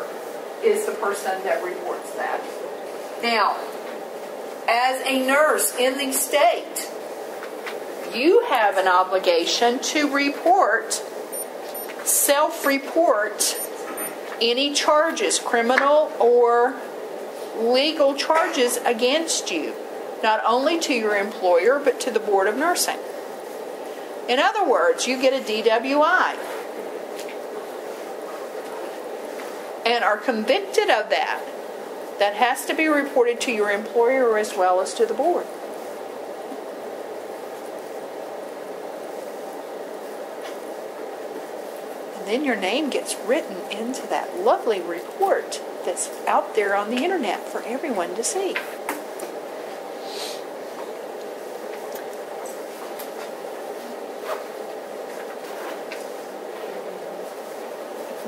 is the person that reports that. Now, as a nurse in the state, you have an obligation to report, self-report, any charges, criminal or legal charges against you, not only to your employer, but to the Board of Nursing. In other words, you get a DWI and are convicted of that. That has to be reported to your employer as well as to the board. And then your name gets written into that lovely report that's out there on the internet for everyone to see.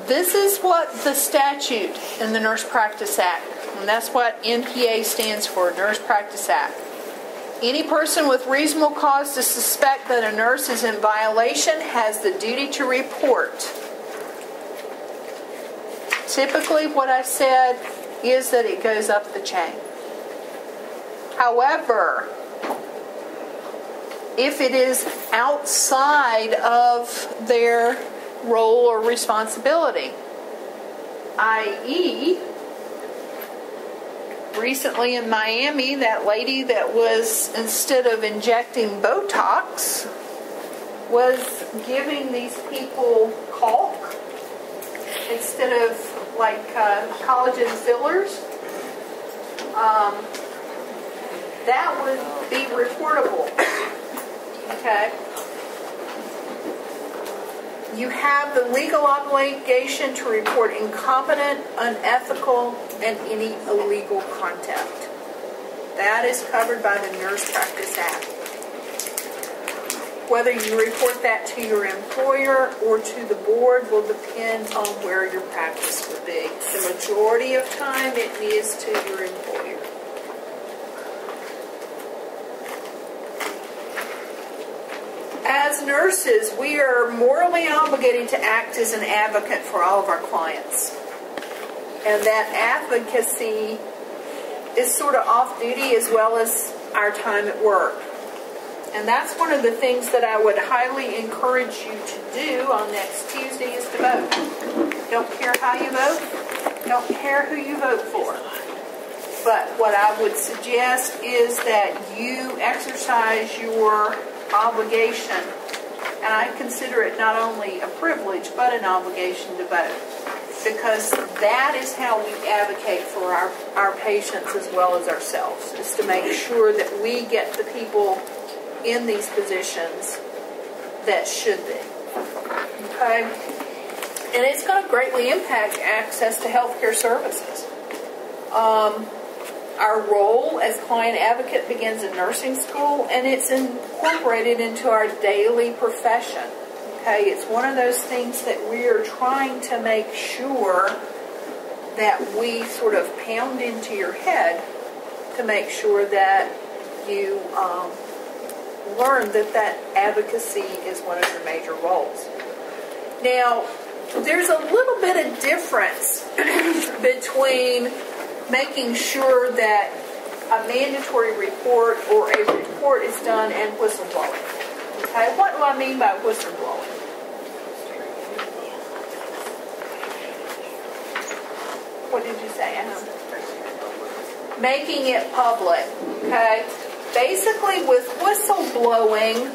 This is what the statute in the Nurse Practice Act, and that's what NPA stands for, Nurse Practice Act. Any person with reasonable cause to suspect that a nurse is in violation has the duty to report. Typically what I said is that it goes up the chain. However, if it is outside of their role or responsibility, i.e., recently in Miami, that lady that was, instead of injecting Botox, was giving these people caulk instead of like collagen fillers. That would be reportable. Okay. You have the legal obligation to report incompetent, unethical, and any illegal conduct. That is covered by the Nurse Practice Act. Whether you report that to your employer or to the board will depend on where your practice would be. The majority of time it is to your employer. As nurses, we are morally obligated to act as an advocate for all of our clients. And that advocacy is sort of off-duty as well as our time at work. And that's one of the things that I would highly encourage you to do on next Tuesday is to vote. Don't care how you vote. Don't care who you vote for. But what I would suggest is that you exercise your obligation, and I consider it not only a privilege but an obligation to vote, because that is how we advocate for our patients as well as ourselves, is to make sure that we get the people in these positions that should be. Okay? And it's going to greatly impact access to healthcare services. Our role as client advocate begins in nursing school, and it's incorporated into our daily profession. Okay, it's one of those things that we are trying to make sure that we sort of pound into your head to make sure that you learn that advocacy is one of your major roles. Now, there's a little bit of difference between making sure that a mandatory report or a report is done and whistleblowing. Okay, what do I mean by whistleblowing? What did you say, Anna? Making it public. Okay, basically with whistleblowing,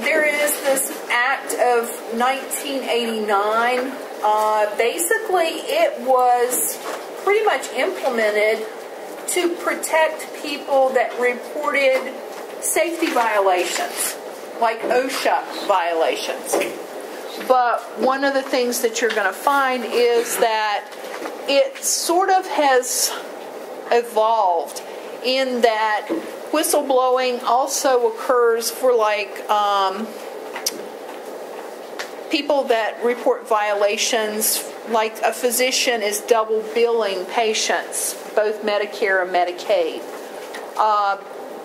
there is this act of 1989. Basically, it was pretty much implemented to protect people that reported safety violations, like OSHA violations. But one of the things that you're going to find is that it sort of has evolved in that whistleblowing also occurs for like people that report violations, like a physician is double billing patients, both Medicare and Medicaid.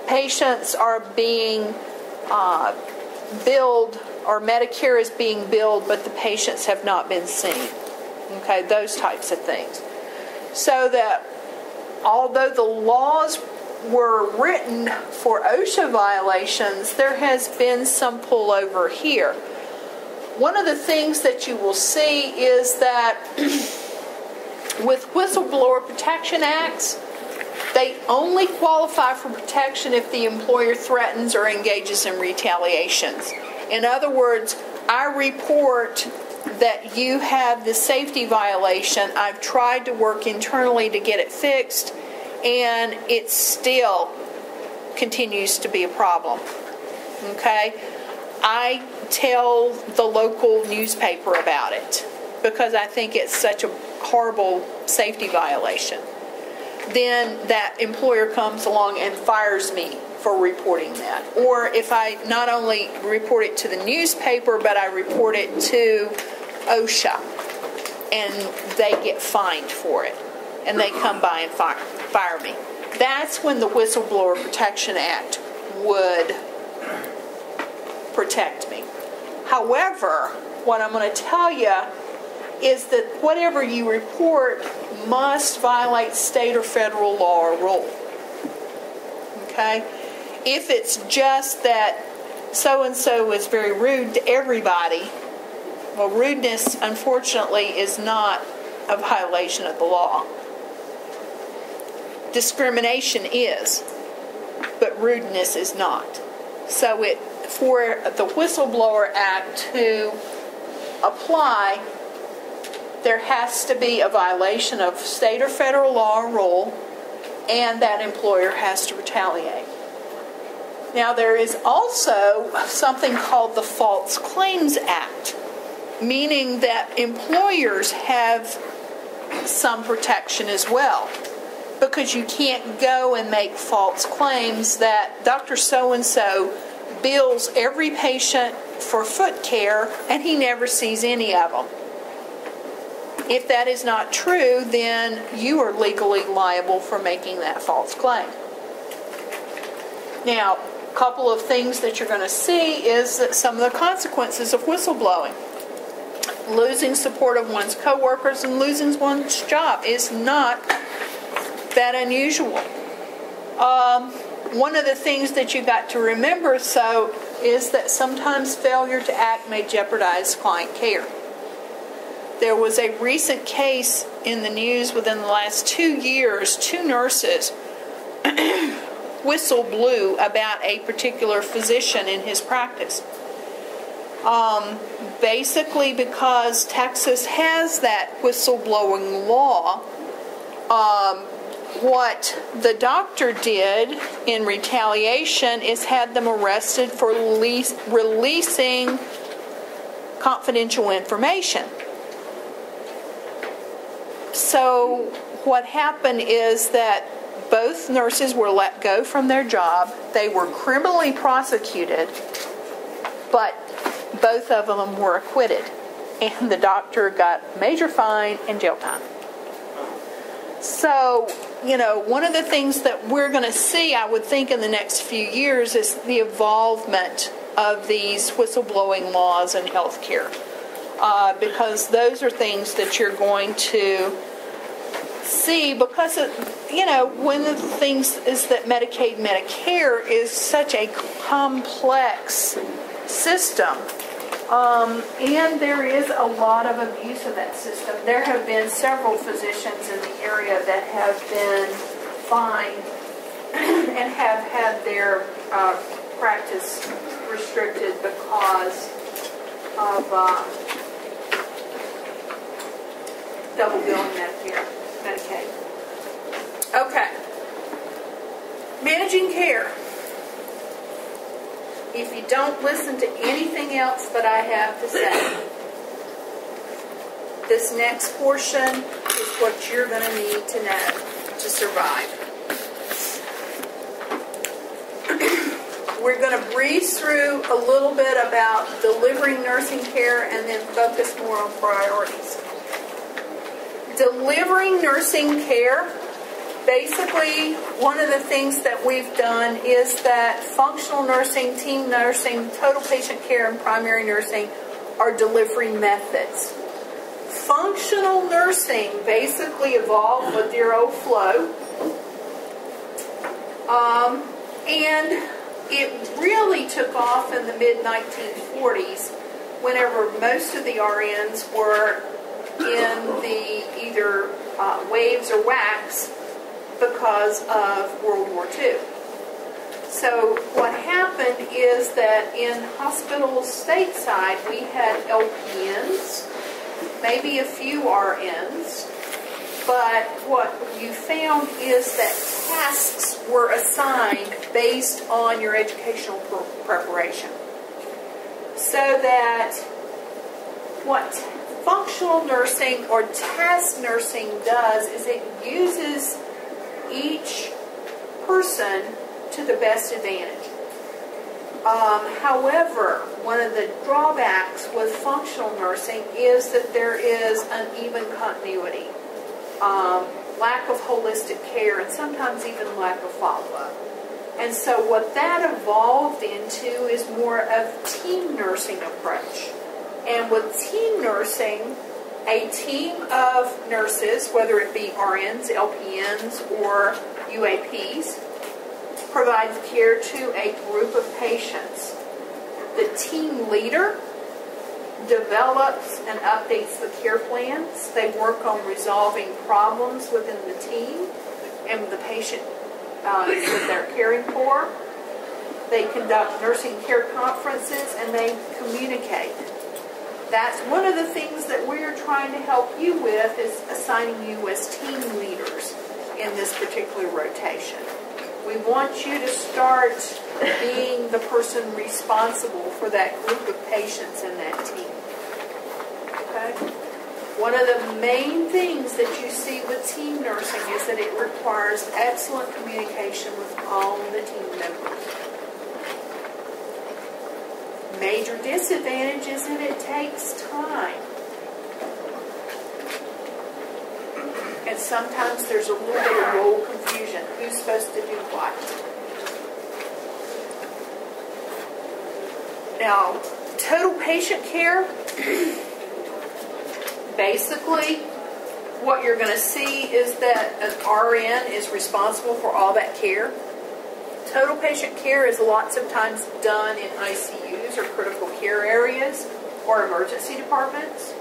Patients are being billed, or Medicare is being billed, but the patients have not been seen. Okay, those types of things. So that although the laws were written for OSHA violations, there has been some pullover here. One of the things that you will see is that with Whistleblower Protection Acts, they only qualify for protection if the employer threatens or engages in retaliations. In other words, I report that you have the safety violation. I've tried to work internally to get it fixed, and it still continues to be a problem. Okay? I tell the local newspaper about it because I think it's such a horrible safety violation. Then that employer comes along and fires me for reporting that. Or if I not only report it to the newspaper, but I report it to OSHA, and they get fined for it, and they come by and fire me. That's when the Whistleblower Protection Act would protect me. However, what I'm going to tell you is that whatever you report must violate state or federal law or rule. Okay? If it's just that so-and-so is very rude to everybody, well, rudeness, unfortunately, is not a violation of the law. Discrimination is, but rudeness is not. So for the Whistleblower Act to apply, there has to be a violation of state or federal law or rule, and that employer has to retaliate. Now, there is also something called the False Claims Act, meaning that employers have some protection as well, because you can't go and make false claims that Dr. So-and-so bills every patient for foot care and he never sees any of them. If that is not true, then you are legally liable for making that false claim. Now, a couple of things that you're going to see is that some of the consequences of whistleblowing. Losing support of one's coworkers and losing one's job is not that unusual. One of the things that you got to remember is that sometimes failure to act may jeopardize client care. There was a recent case in the news within the last 2 years. 2 nurses whistle blew about a particular physician in his practice. Basically because Texas has that whistleblowing law, what the doctor did in retaliation is had them arrested for releasing confidential information. So what happened is that both nurses were let go from their job. They were criminally prosecuted, but both of them were acquitted. And the doctor got major fine and jail time. So, one of the things that we're going to see, I would think, in the next few years is the involvement of these whistleblowing laws in healthcare. Because those are things that you're going to see, because one of the things is that Medicaid, Medicare is such a complex system, and there is a lot of abuse of that system. There have been several physicians in the area that have been fined and have had their practice restricted because of double billing Medicaid. Okay. Managing care. If you don't listen to anything else that I have to say, this next portion is what you're going to need to know to survive. We're going to breeze through a little bit about delivering nursing care and then focus more on priorities. Delivering nursing care, basically one of the things that we've done is that functional nursing, team nursing, total patient care, and primary nursing are delivery methods. Functional nursing basically evolved with zero flow, and it really took off in the mid-1940s whenever most of the RNs were in the either waves or WACs because of World War II. So what happened is that in hospitals stateside we had LPNs, maybe a few RNs, but what you found is that tasks were assigned based on your educational preparation. So that what functional nursing or task nursing does is it uses each person to the best advantage. However, one of the drawbacks with functional nursing is that there is uneven continuity, lack of holistic care, and sometimes even lack of follow-up. And so what that evolved into is more of team nursing approach. And with team nursing, a team of nurses, whether it be RNs, LPNs, or UAPs, provides care to a group of patients. The team leader develops and updates the care plans. They work on resolving problems within the team and the patient that they're caring for. They conduct nursing care conferences and they communicate. That's one of the things that we're trying to help you with, is assigning you as team leaders in this particular rotation. We want you to start being the person responsible for that group of patients in that team. Okay? One of the main things that you see with team nursing is that it requires excellent communication with all the team members. Major disadvantage is that it takes time. And sometimes there's a little bit of role confusion. Who's supposed to do what? Now, total patient care, basically what you're going to see is that an RN is responsible for all that care. Total patient care is lots of times done in ICUs or critical care areas or emergency departments.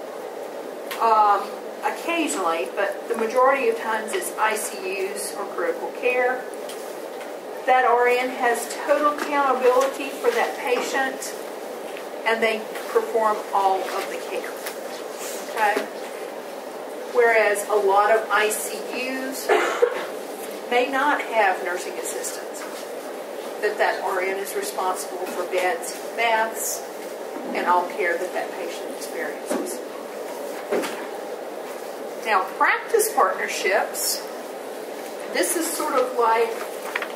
Occasionally, but the majority of times it's ICUs or critical care. That RN has total accountability for that patient, and they perform all of the care. Okay? Whereas a lot of ICUs may not have nursing assistants. That RN is responsible for beds, baths, and all care that patient experiences. Now, practice partnerships, this is sort of like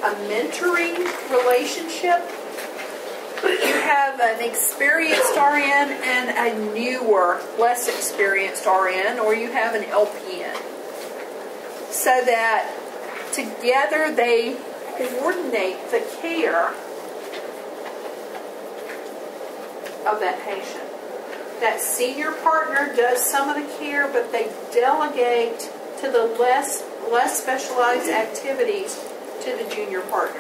a mentoring relationship. You have an experienced RN and a newer, less experienced RN, or you have an LPN. So that together they coordinate the care of that patient. That senior partner does some of the care, but they delegate to the less specialized activities to the junior partner.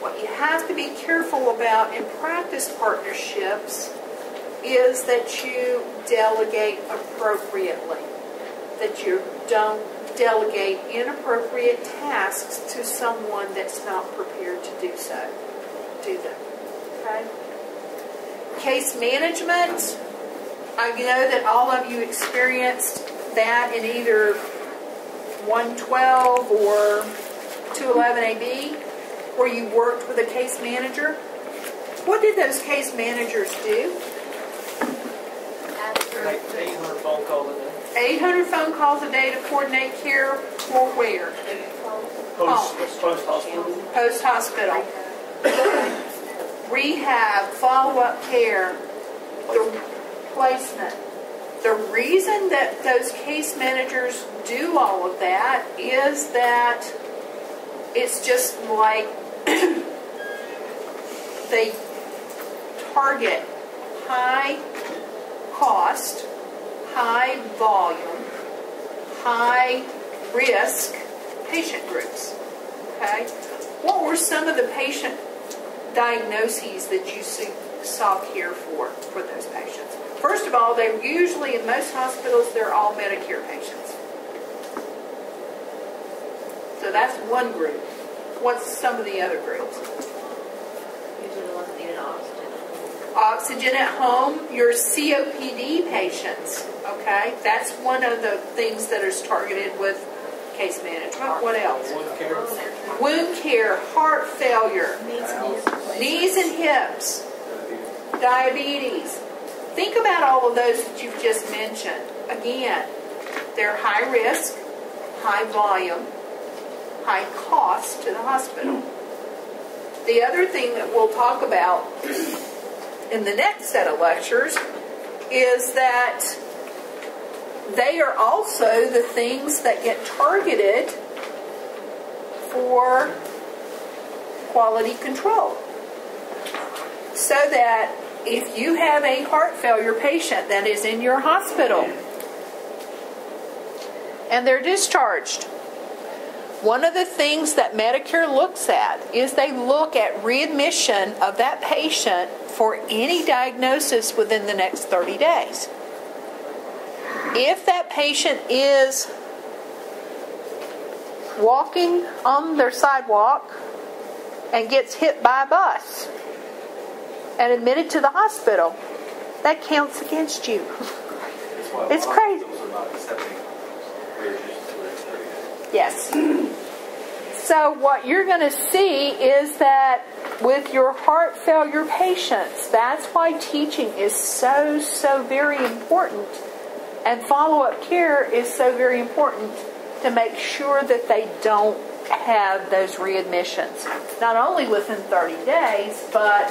What you have to be careful about in practice partnerships is that you delegate appropriately. that you don't delegate inappropriate tasks to someone that's not prepared to do them. Okay? Case management. I know that all of you experienced that in either 112 or 211AB, where you worked with a case manager. What did those case managers do? 800 phone calls a day. 800 phone calls a day to coordinate care for where? Post-hospital. Post-hospital. Rehab, follow-up care, the placement. The reason that those case managers do all of that is that it's just like they target high cost, high volume, high risk patient groups. Okay? What were some of the patient diagnoses that you saw care for those patients? First of all, they're usually, in most hospitals, they're all Medicare patients. So that's one group. What's some of the other groups? Usually the ones that needed oxygen. Oxygen at home, your COPD patients, okay? That's one of the things that is targeted with case management. What else? Wound care. Wound care, heart failure, knees and hips, diabetes. Think about all of those that you've just mentioned. Again, they're high risk, high volume, high cost to the hospital. The other thing that we'll talk about in the next set of lectures is that they are also the things that get targeted for quality control. So that if you have a heart failure patient that is in your hospital and they're discharged, one of the things that Medicare looks at is they look at readmission of that patient for any diagnosis within the next 30 days. If that patient is walking on their sidewalk and gets hit by a bus and admitted to the hospital, that counts against you. It's crazy. Yes. So what you're going to see is that with your heart failure patients, that's why teaching is so very important, and follow-up care is so very important to make sure that they don't have those readmissions, not only within 30 days, but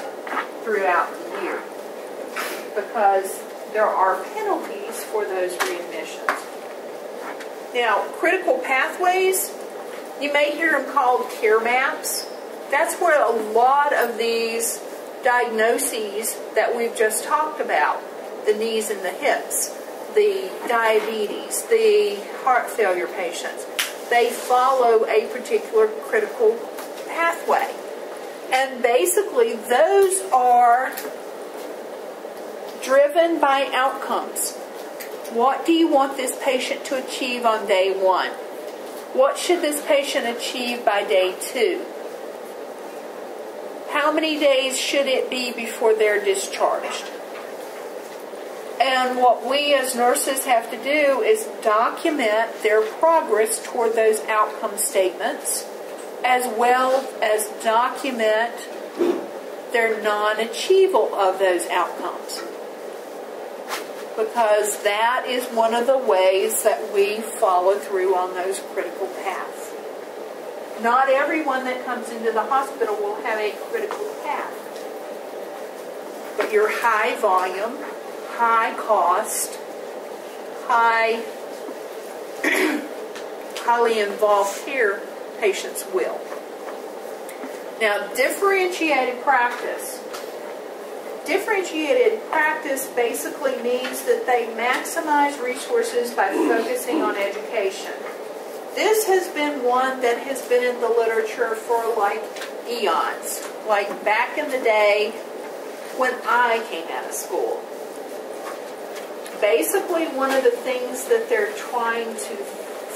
throughout the year, because there are penalties for those readmissions. Now, critical pathways, you may hear them called care maps. That's where a lot of these diagnoses that we've just talked about, the knees and the hips, the diabetes, the heart failure patients, they follow a particular critical pathway. And basically, those are driven by outcomes. What do you want this patient to achieve on day 1? What should this patient achieve by day 2? How many days should it be before they're discharged? And what we as nurses have to do is document their progress toward those outcome statements, as well as document their non-achievable of those outcomes. Because that is one of the ways that we follow through on those critical paths. Not everyone that comes into the hospital will have a critical path. But your high volume, high cost, highly involved care patients will. Now, differentiated practice. Differentiated practice basically means that they maximize resources by focusing on education. This has been one that has been in the literature for like eons, like back in the day when I came out of school. basically one of the things that they're trying to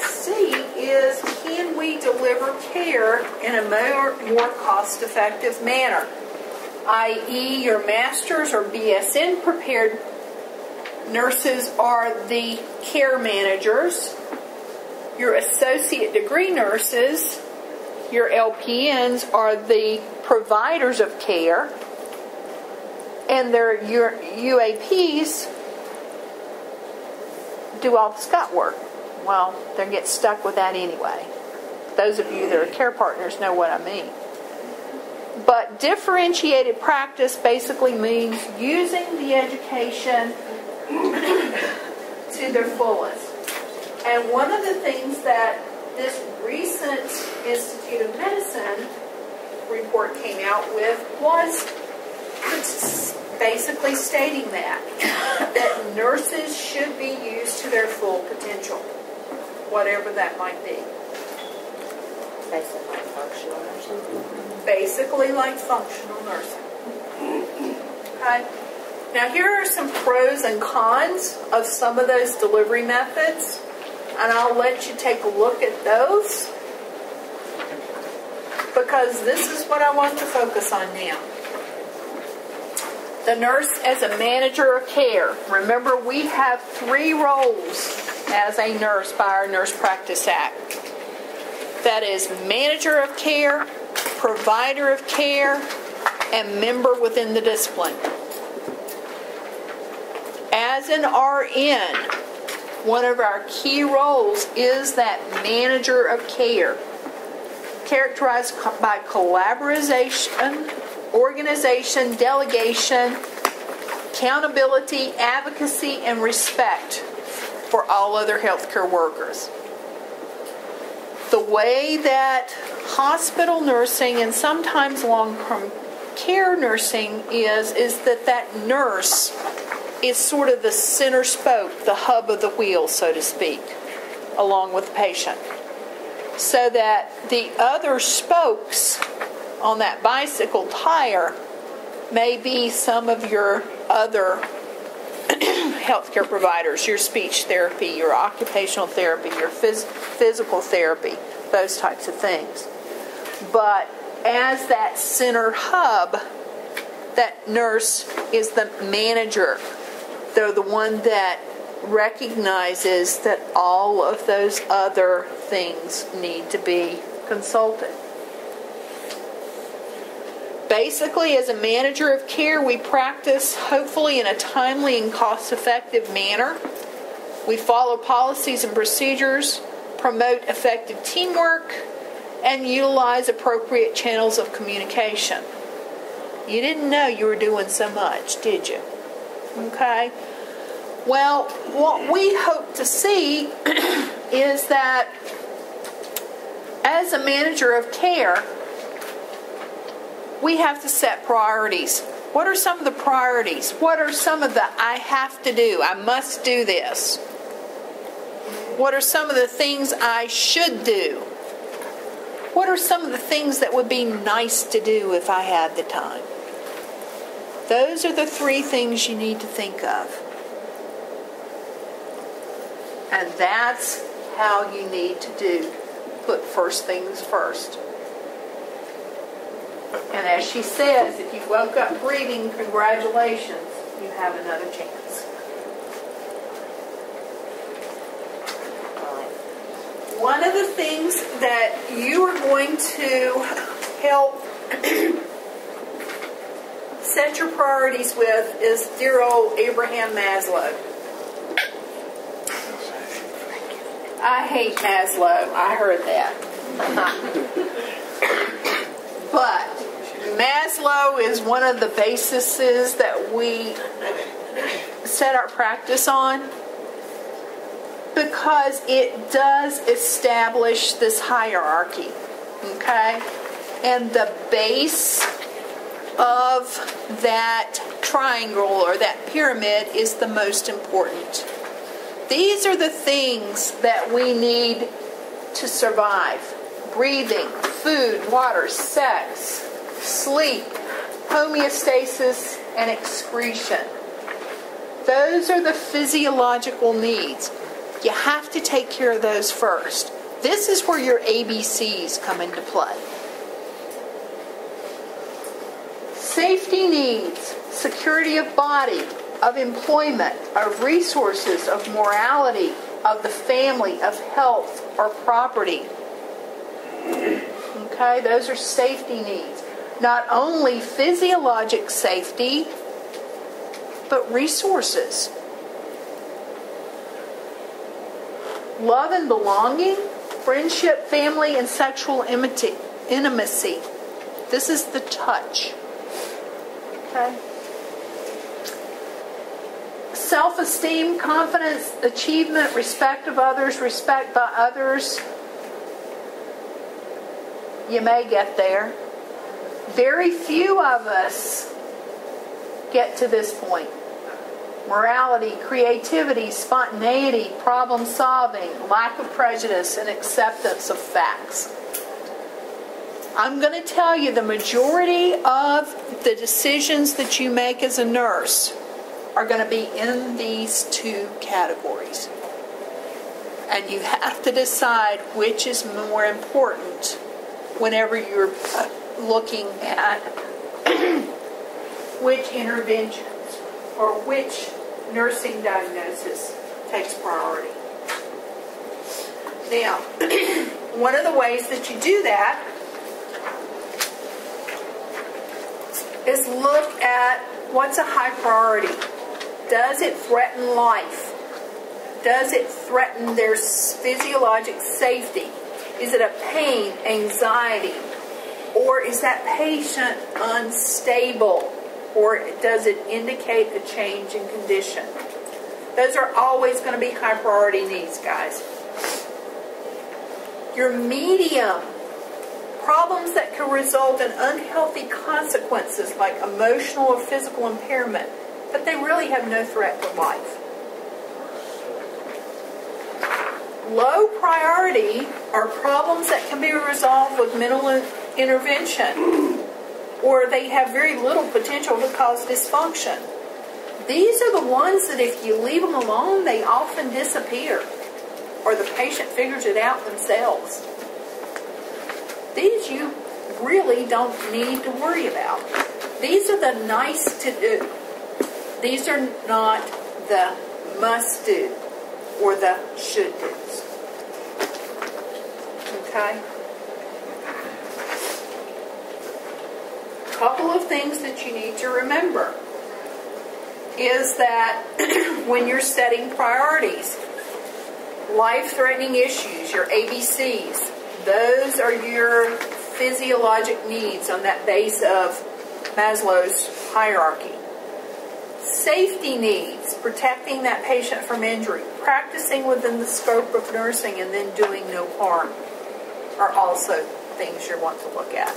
see is, can we deliver care in a more cost-effective manner? I.e., your master's or BSN prepared nurses are the care managers. Your associate degree nurses, your LPNs, are the providers of care. And your UAPs do all the scut work. Well, they get stuck with that anyway. Those of you that are care partners know what I mean. But differentiated practice basically means using the education to their fullest. And one of the things that this recent Institute of Medicine report came out with was basically stating that nurses should be used to their full potential, whatever that might be. Basically functional nursing. Basically like functional nursing. Okay? Now here are some pros and cons of some of those delivery methods, and I'll let you take a look at those, because this is what I want to focus on now. The nurse as a manager of care. Remember, we have 3 roles as a nurse by our Nurse Practice Act. That is manager of care, provider of care, and member within the discipline. As an RN, one of our key roles is that manager of care, characterized by collaboration, organization, delegation, accountability, advocacy, and respect for all other healthcare workers. The way that hospital nursing and sometimes long-term care nursing is that nurse is sort of the center spoke, the hub of the wheel, so to speak, along with the patient. So that the other spokes on that bicycle tire may be some of your other healthcare providers, your speech therapy, your occupational therapy, your physical therapy, those types of things. But as that center hub, that nurse is the manager. They're the one that recognizes that all of those other things need to be consulted. Basically, as a manager of care, we practice, hopefully, in a timely and cost-effective manner. We follow policies and procedures, promote effective teamwork, and utilize appropriate channels of communication. You didn't know you were doing so much, did you? Okay? Well, what we hope to see is that as a manager of care, we have to set priorities. What are some of the priorities? What are some of the I have to do, I must do this? What are some of the things I should do? What are some of the things that would be nice to do if I had the time? Those are the 3 things you need to think of. And that's how you need to put first things first. And as she says, if you woke up breathing, congratulations, you have another chance. One of the things that you are going to help set your priorities with is dear old Abraham Maslow. I hate Maslow. I heard that. But Maslow is one of the bases that we set our practice on, because it does establish this hierarchy, okay? And the base of that triangle or that pyramid is the most important. These are the things that we need to survive. Breathing, food, water, sex, sleep, homeostasis, and excretion. those are the physiological needs. You have to take care of those first. This is where your ABCs come into play. Safety needs, security of body, of employment, of resources, of morality, of the family, of health or property. Okay, those are safety needs. Not only physiologic safety, but resources. Love and belonging, friendship, family, and sexual intimacy. This is the touch. Okay. Self-esteem, confidence, achievement, respect of others, respect by others. You may get there. Very few of us get to this point. Morality, creativity, spontaneity, problem solving, lack of prejudice, and acceptance of facts. I'm going to tell you the majority of the decisions that you make as a nurse are going to be in these two categories. And you have to decide which is more important whenever you're looking at which interventions or which nursing diagnosis takes priority. Now, one of the ways that you do that is look at what's a high priority. Does it threaten life? Does it threaten their physiologic safety? Is it a pain, anxiety? Or is that patient unstable? Or does it indicate a change in condition? Those are always going to be high priority needs, guys. Your medium, problems that can result in unhealthy consequences like emotional or physical impairment, but they really have no threat to life. Low priority are problems that can be resolved with mental intervention, or they have very little potential to cause dysfunction. These are the ones that if you leave them alone, they often disappear, or the patient figures it out themselves. These you really don't need to worry about. These are the nice to do. These are not the must do or the should do's. Okay? A couple of things that you need to remember is that when you're setting priorities, life-threatening issues, your ABCs, those are your physiologic needs on that base of Maslow's hierarchy. Safety needs, protecting that patient from injury, practicing within the scope of nursing and then doing no harm are also things you want to look at.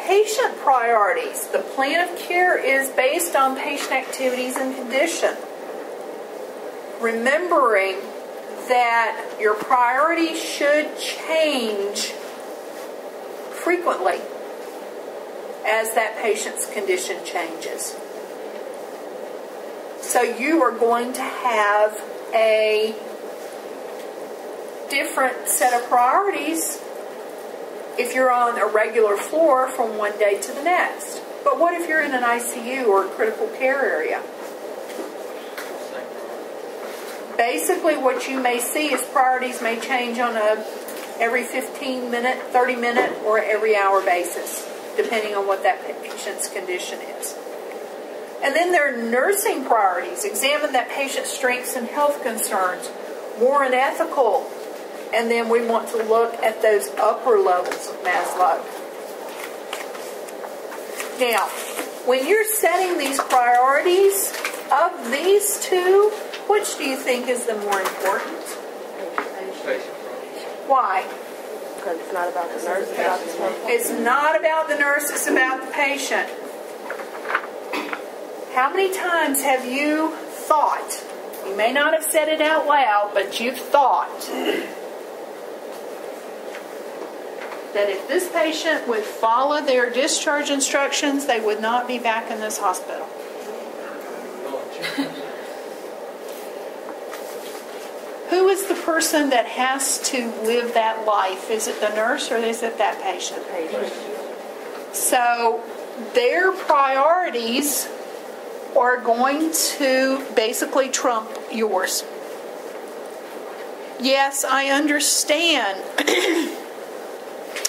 Patient priorities. The plan of care is based on patient activities and condition. Remembering that your priorities should change frequently as that patient's condition changes. So you are going to have a different set of priorities if you're on a regular floor from one day to the next. But what if you're in an ICU or a critical care area? Basically what you may see is priorities may change on a every 15-minute, 30-minute, or every hour basis, depending on what that patient's condition is. And then there are nursing priorities. Examine that patient's strengths and health concerns. Moral and ethical. And then we want to look at those upper levels of Maslow. Now, when you're setting these priorities, of these two, which do you think is the more important? Why? Because it's not about the nurse, it's about the patient. It's not about the nurse, it's about the patient. How many times have you thought, you may not have said it out loud, but you've thought that if this patient would follow their discharge instructions, they would not be back in this hospital? is the person that has to live that life? Is it the nurse or is it that patient? So their priorities are going to basically trump yours. Yes, I understand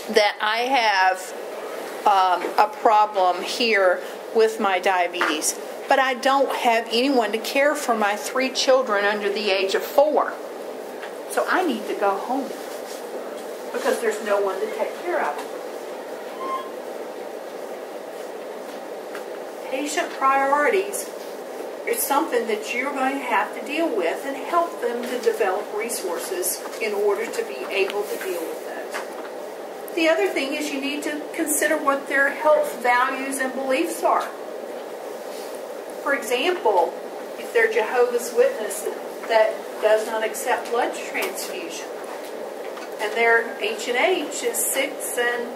that I have a problem here with my diabetes, but I don't have anyone to care for my 3 children under the age of 4. So I need to go home because there's no one to take care of them. Patient priorities is something that you're going to have to deal with and help them to develop resources in order to be able to deal with those. The other thing is you need to consider what their health values and beliefs are. For example, if they're Jehovah's Witness that does not accept blood transfusion, and their H&H is 6 and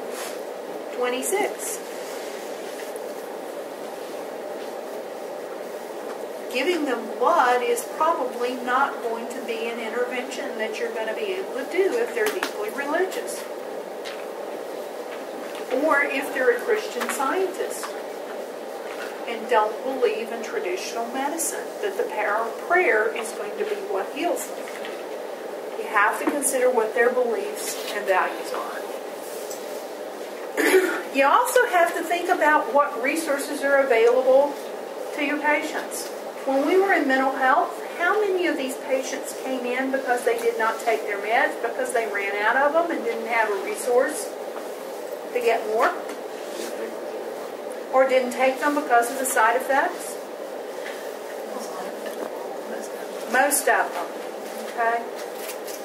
26. Giving them blood is probably not going to be an intervention that you're going to be able to do if they're deeply religious. Or if they're a Christian Scientist and don't believe in traditional medicine, that the power of prayer is going to be what heals them. You have to consider what their beliefs and values are. You also have to think about what resources are available to your patients. When we were in mental health, how many of these patients came in because they did not take their meds, because they ran out of them and didn't have a resource to get more? Or didn't take them because of the side effects? Most of them. Okay?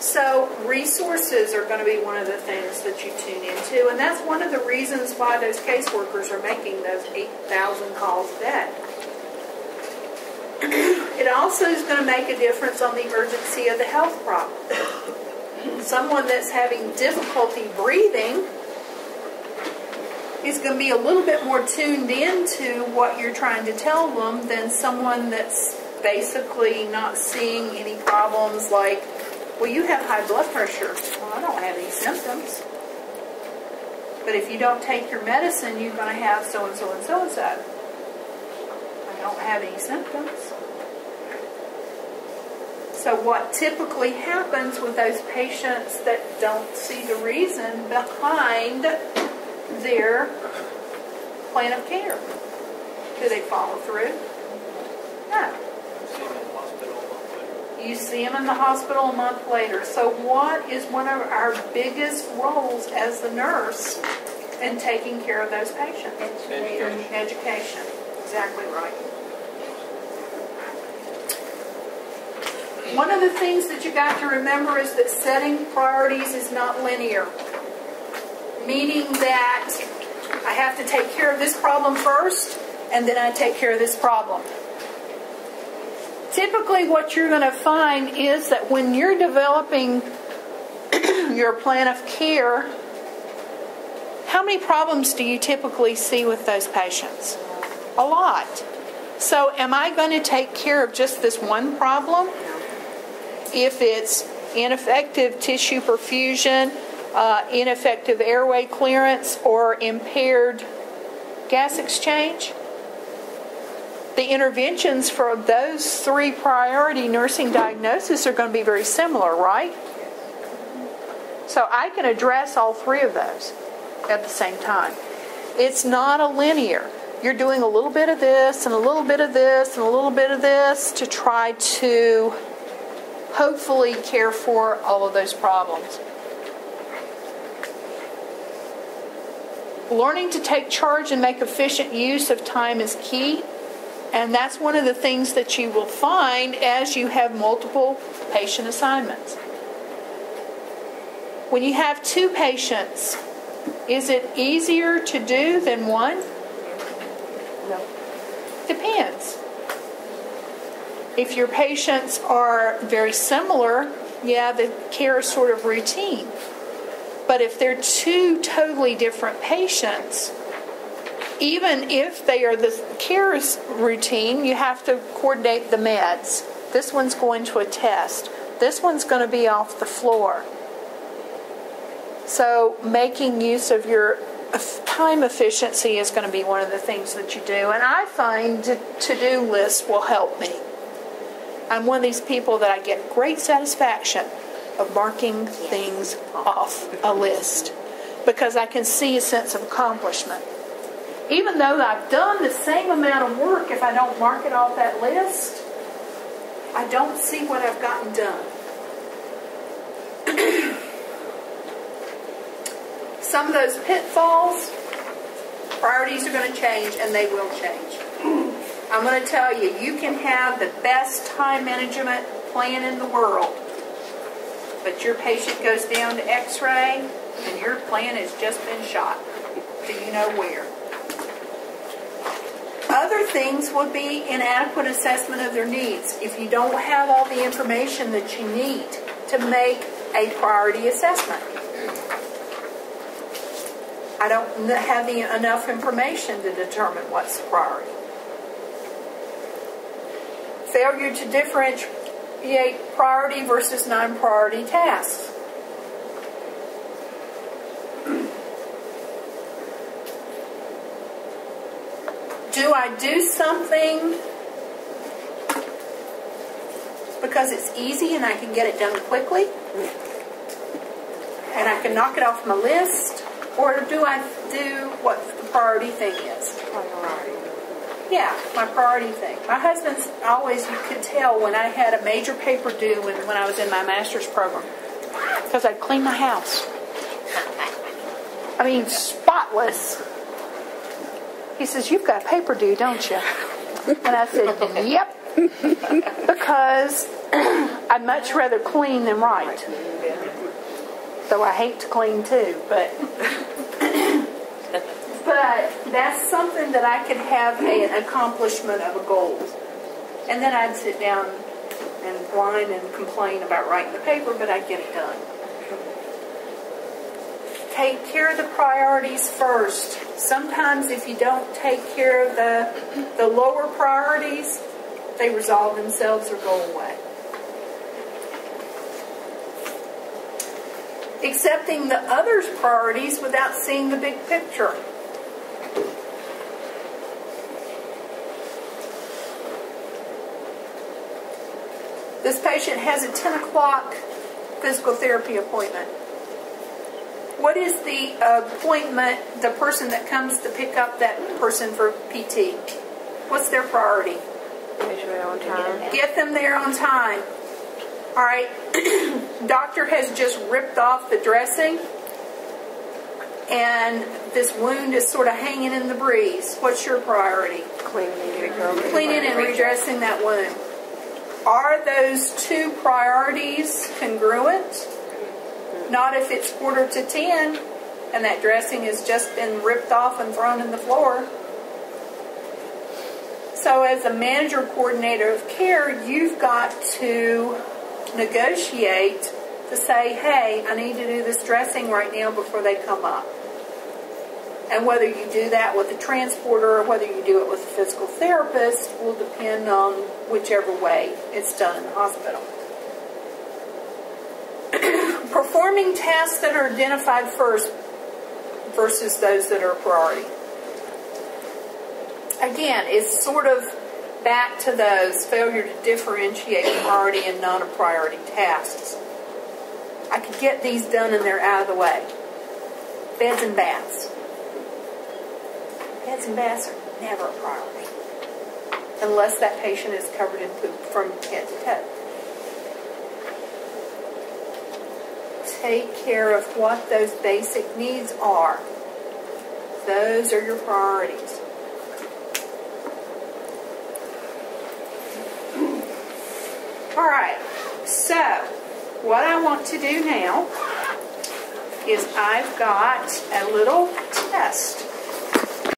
So resources are going to be one of the things that you tune into, and that's one of the reasons why those caseworkers are making those 8,000 calls a day. It also is going to make a difference on the urgency of the health problem. Someone that's having difficulty breathing is going to be a little bit more tuned into what you're trying to tell them than someone that's basically not seeing any problems like, well, you have high blood pressure. Well, I don't have any symptoms. But if you don't take your medicine, you're going to have so-and-so and so-and-so. I don't have any symptoms. So what typically happens with those patients that don't see the reason behind their plan of care? Do they follow through? No. You see them in the hospital a month later. So what is one of our biggest roles as the nurse in taking care of those patients? Education. Exactly right. One of the things that you got to remember is that setting priorities is not linear. Meaning that I have to take care of this problem first, and then I take care of this problem. Typically what you're going to find is that when you're developing your plan of care, how many problems do you typically see with those patients? A lot. So am I going to take care of just this one problem? If it's ineffective tissue perfusion, ineffective airway clearance, or impaired gas exchange, the interventions for those 3 priority nursing diagnoses are going to be very similar, right? So I can address all 3 of those at the same time. It's not a linear. You're doing a little bit of this and a little bit of this and a little bit of this to try to hopefully care for all of those problems. Learning to take charge and make efficient use of time is key. And that's one of the things that you will find as you have multiple patient assignments. When you have 2 patients, is it easier to do than 1? No. Depends. If your patients are very similar, yeah, the care is sort of routine. But if they're 2 totally different patients, even if they are the care routine, you have to coordinate the meds. This one's going to a test. This one's going to be off the floor. So making use of your time efficiency is going to be one of the things that you do. And I find to-do lists will help me. I'm one of these people that I get great satisfaction of marking things off a list because I can see a sense of accomplishment. Even though I've done the same amount of work, if I don't mark it off that list, I don't see what I've gotten done. Some of those pitfalls, priorities are going to change, and they will change. I'm going to tell you, you can have the best time management plan in the world, but your patient goes down to x-ray, and your plan has just been shot. Do you know where? Other things would be inadequate assessment of their needs. If you don't have all the information that you need to make a priority assessment. I don't have enough information to determine what's the priority. Failure to differentiate priority versus non-priority tasks. Do I do something because it's easy and I can get it done quickly? And I can knock it off my list? Or do I do what the priority thing is? Yeah, my priority thing. My husband's always, you could tell when I had a major paper due when I was in my master's program. Because I'd clean my house. I mean, spotless. He says, "You've got a paper due, don't you?" And I said, "Yep." Because I'd much rather clean than write. Though I hate to clean too, but that's something that I could have an accomplishment of a goal. And then I'd sit down and whine and complain about writing the paper, but I'd get it done. Take care of the priorities first. Sometimes if you don't take care of the lower priorities, they resolve themselves or go away. Accepting the other's priorities without seeing the big picture. This patient has a 10 o'clock physical therapy appointment. What is the appointment, the person that comes to pick up that person for PT? What's their priority? Get them there on time. All right, doctor has just ripped off the dressing and this wound is sort of hanging in the breeze. What's your priority? Cleaning and redressing that wound. Are those two priorities congruent? Not if it's 9:45 and that dressing has just been ripped off and thrown in the floor. So as a manager coordinator of care, you've got to negotiate to say, "Hey, I need to do this dressing right now before they come up." And whether you do that with a transporter or whether you do it with a physical therapist will depend on whichever way it's done in the hospital. Performing tasks that are identified first versus those that are a priority. Again, it's sort of back to those failure to differentiate priority and non-priority tasks. I could get these done and they're out of the way. Beds and baths. Beds and baths are never a priority unless that patient is covered in poop from head to toe. Take care of what those basic needs are. Those are your priorities. All right, so what I want to do now is I've got a little test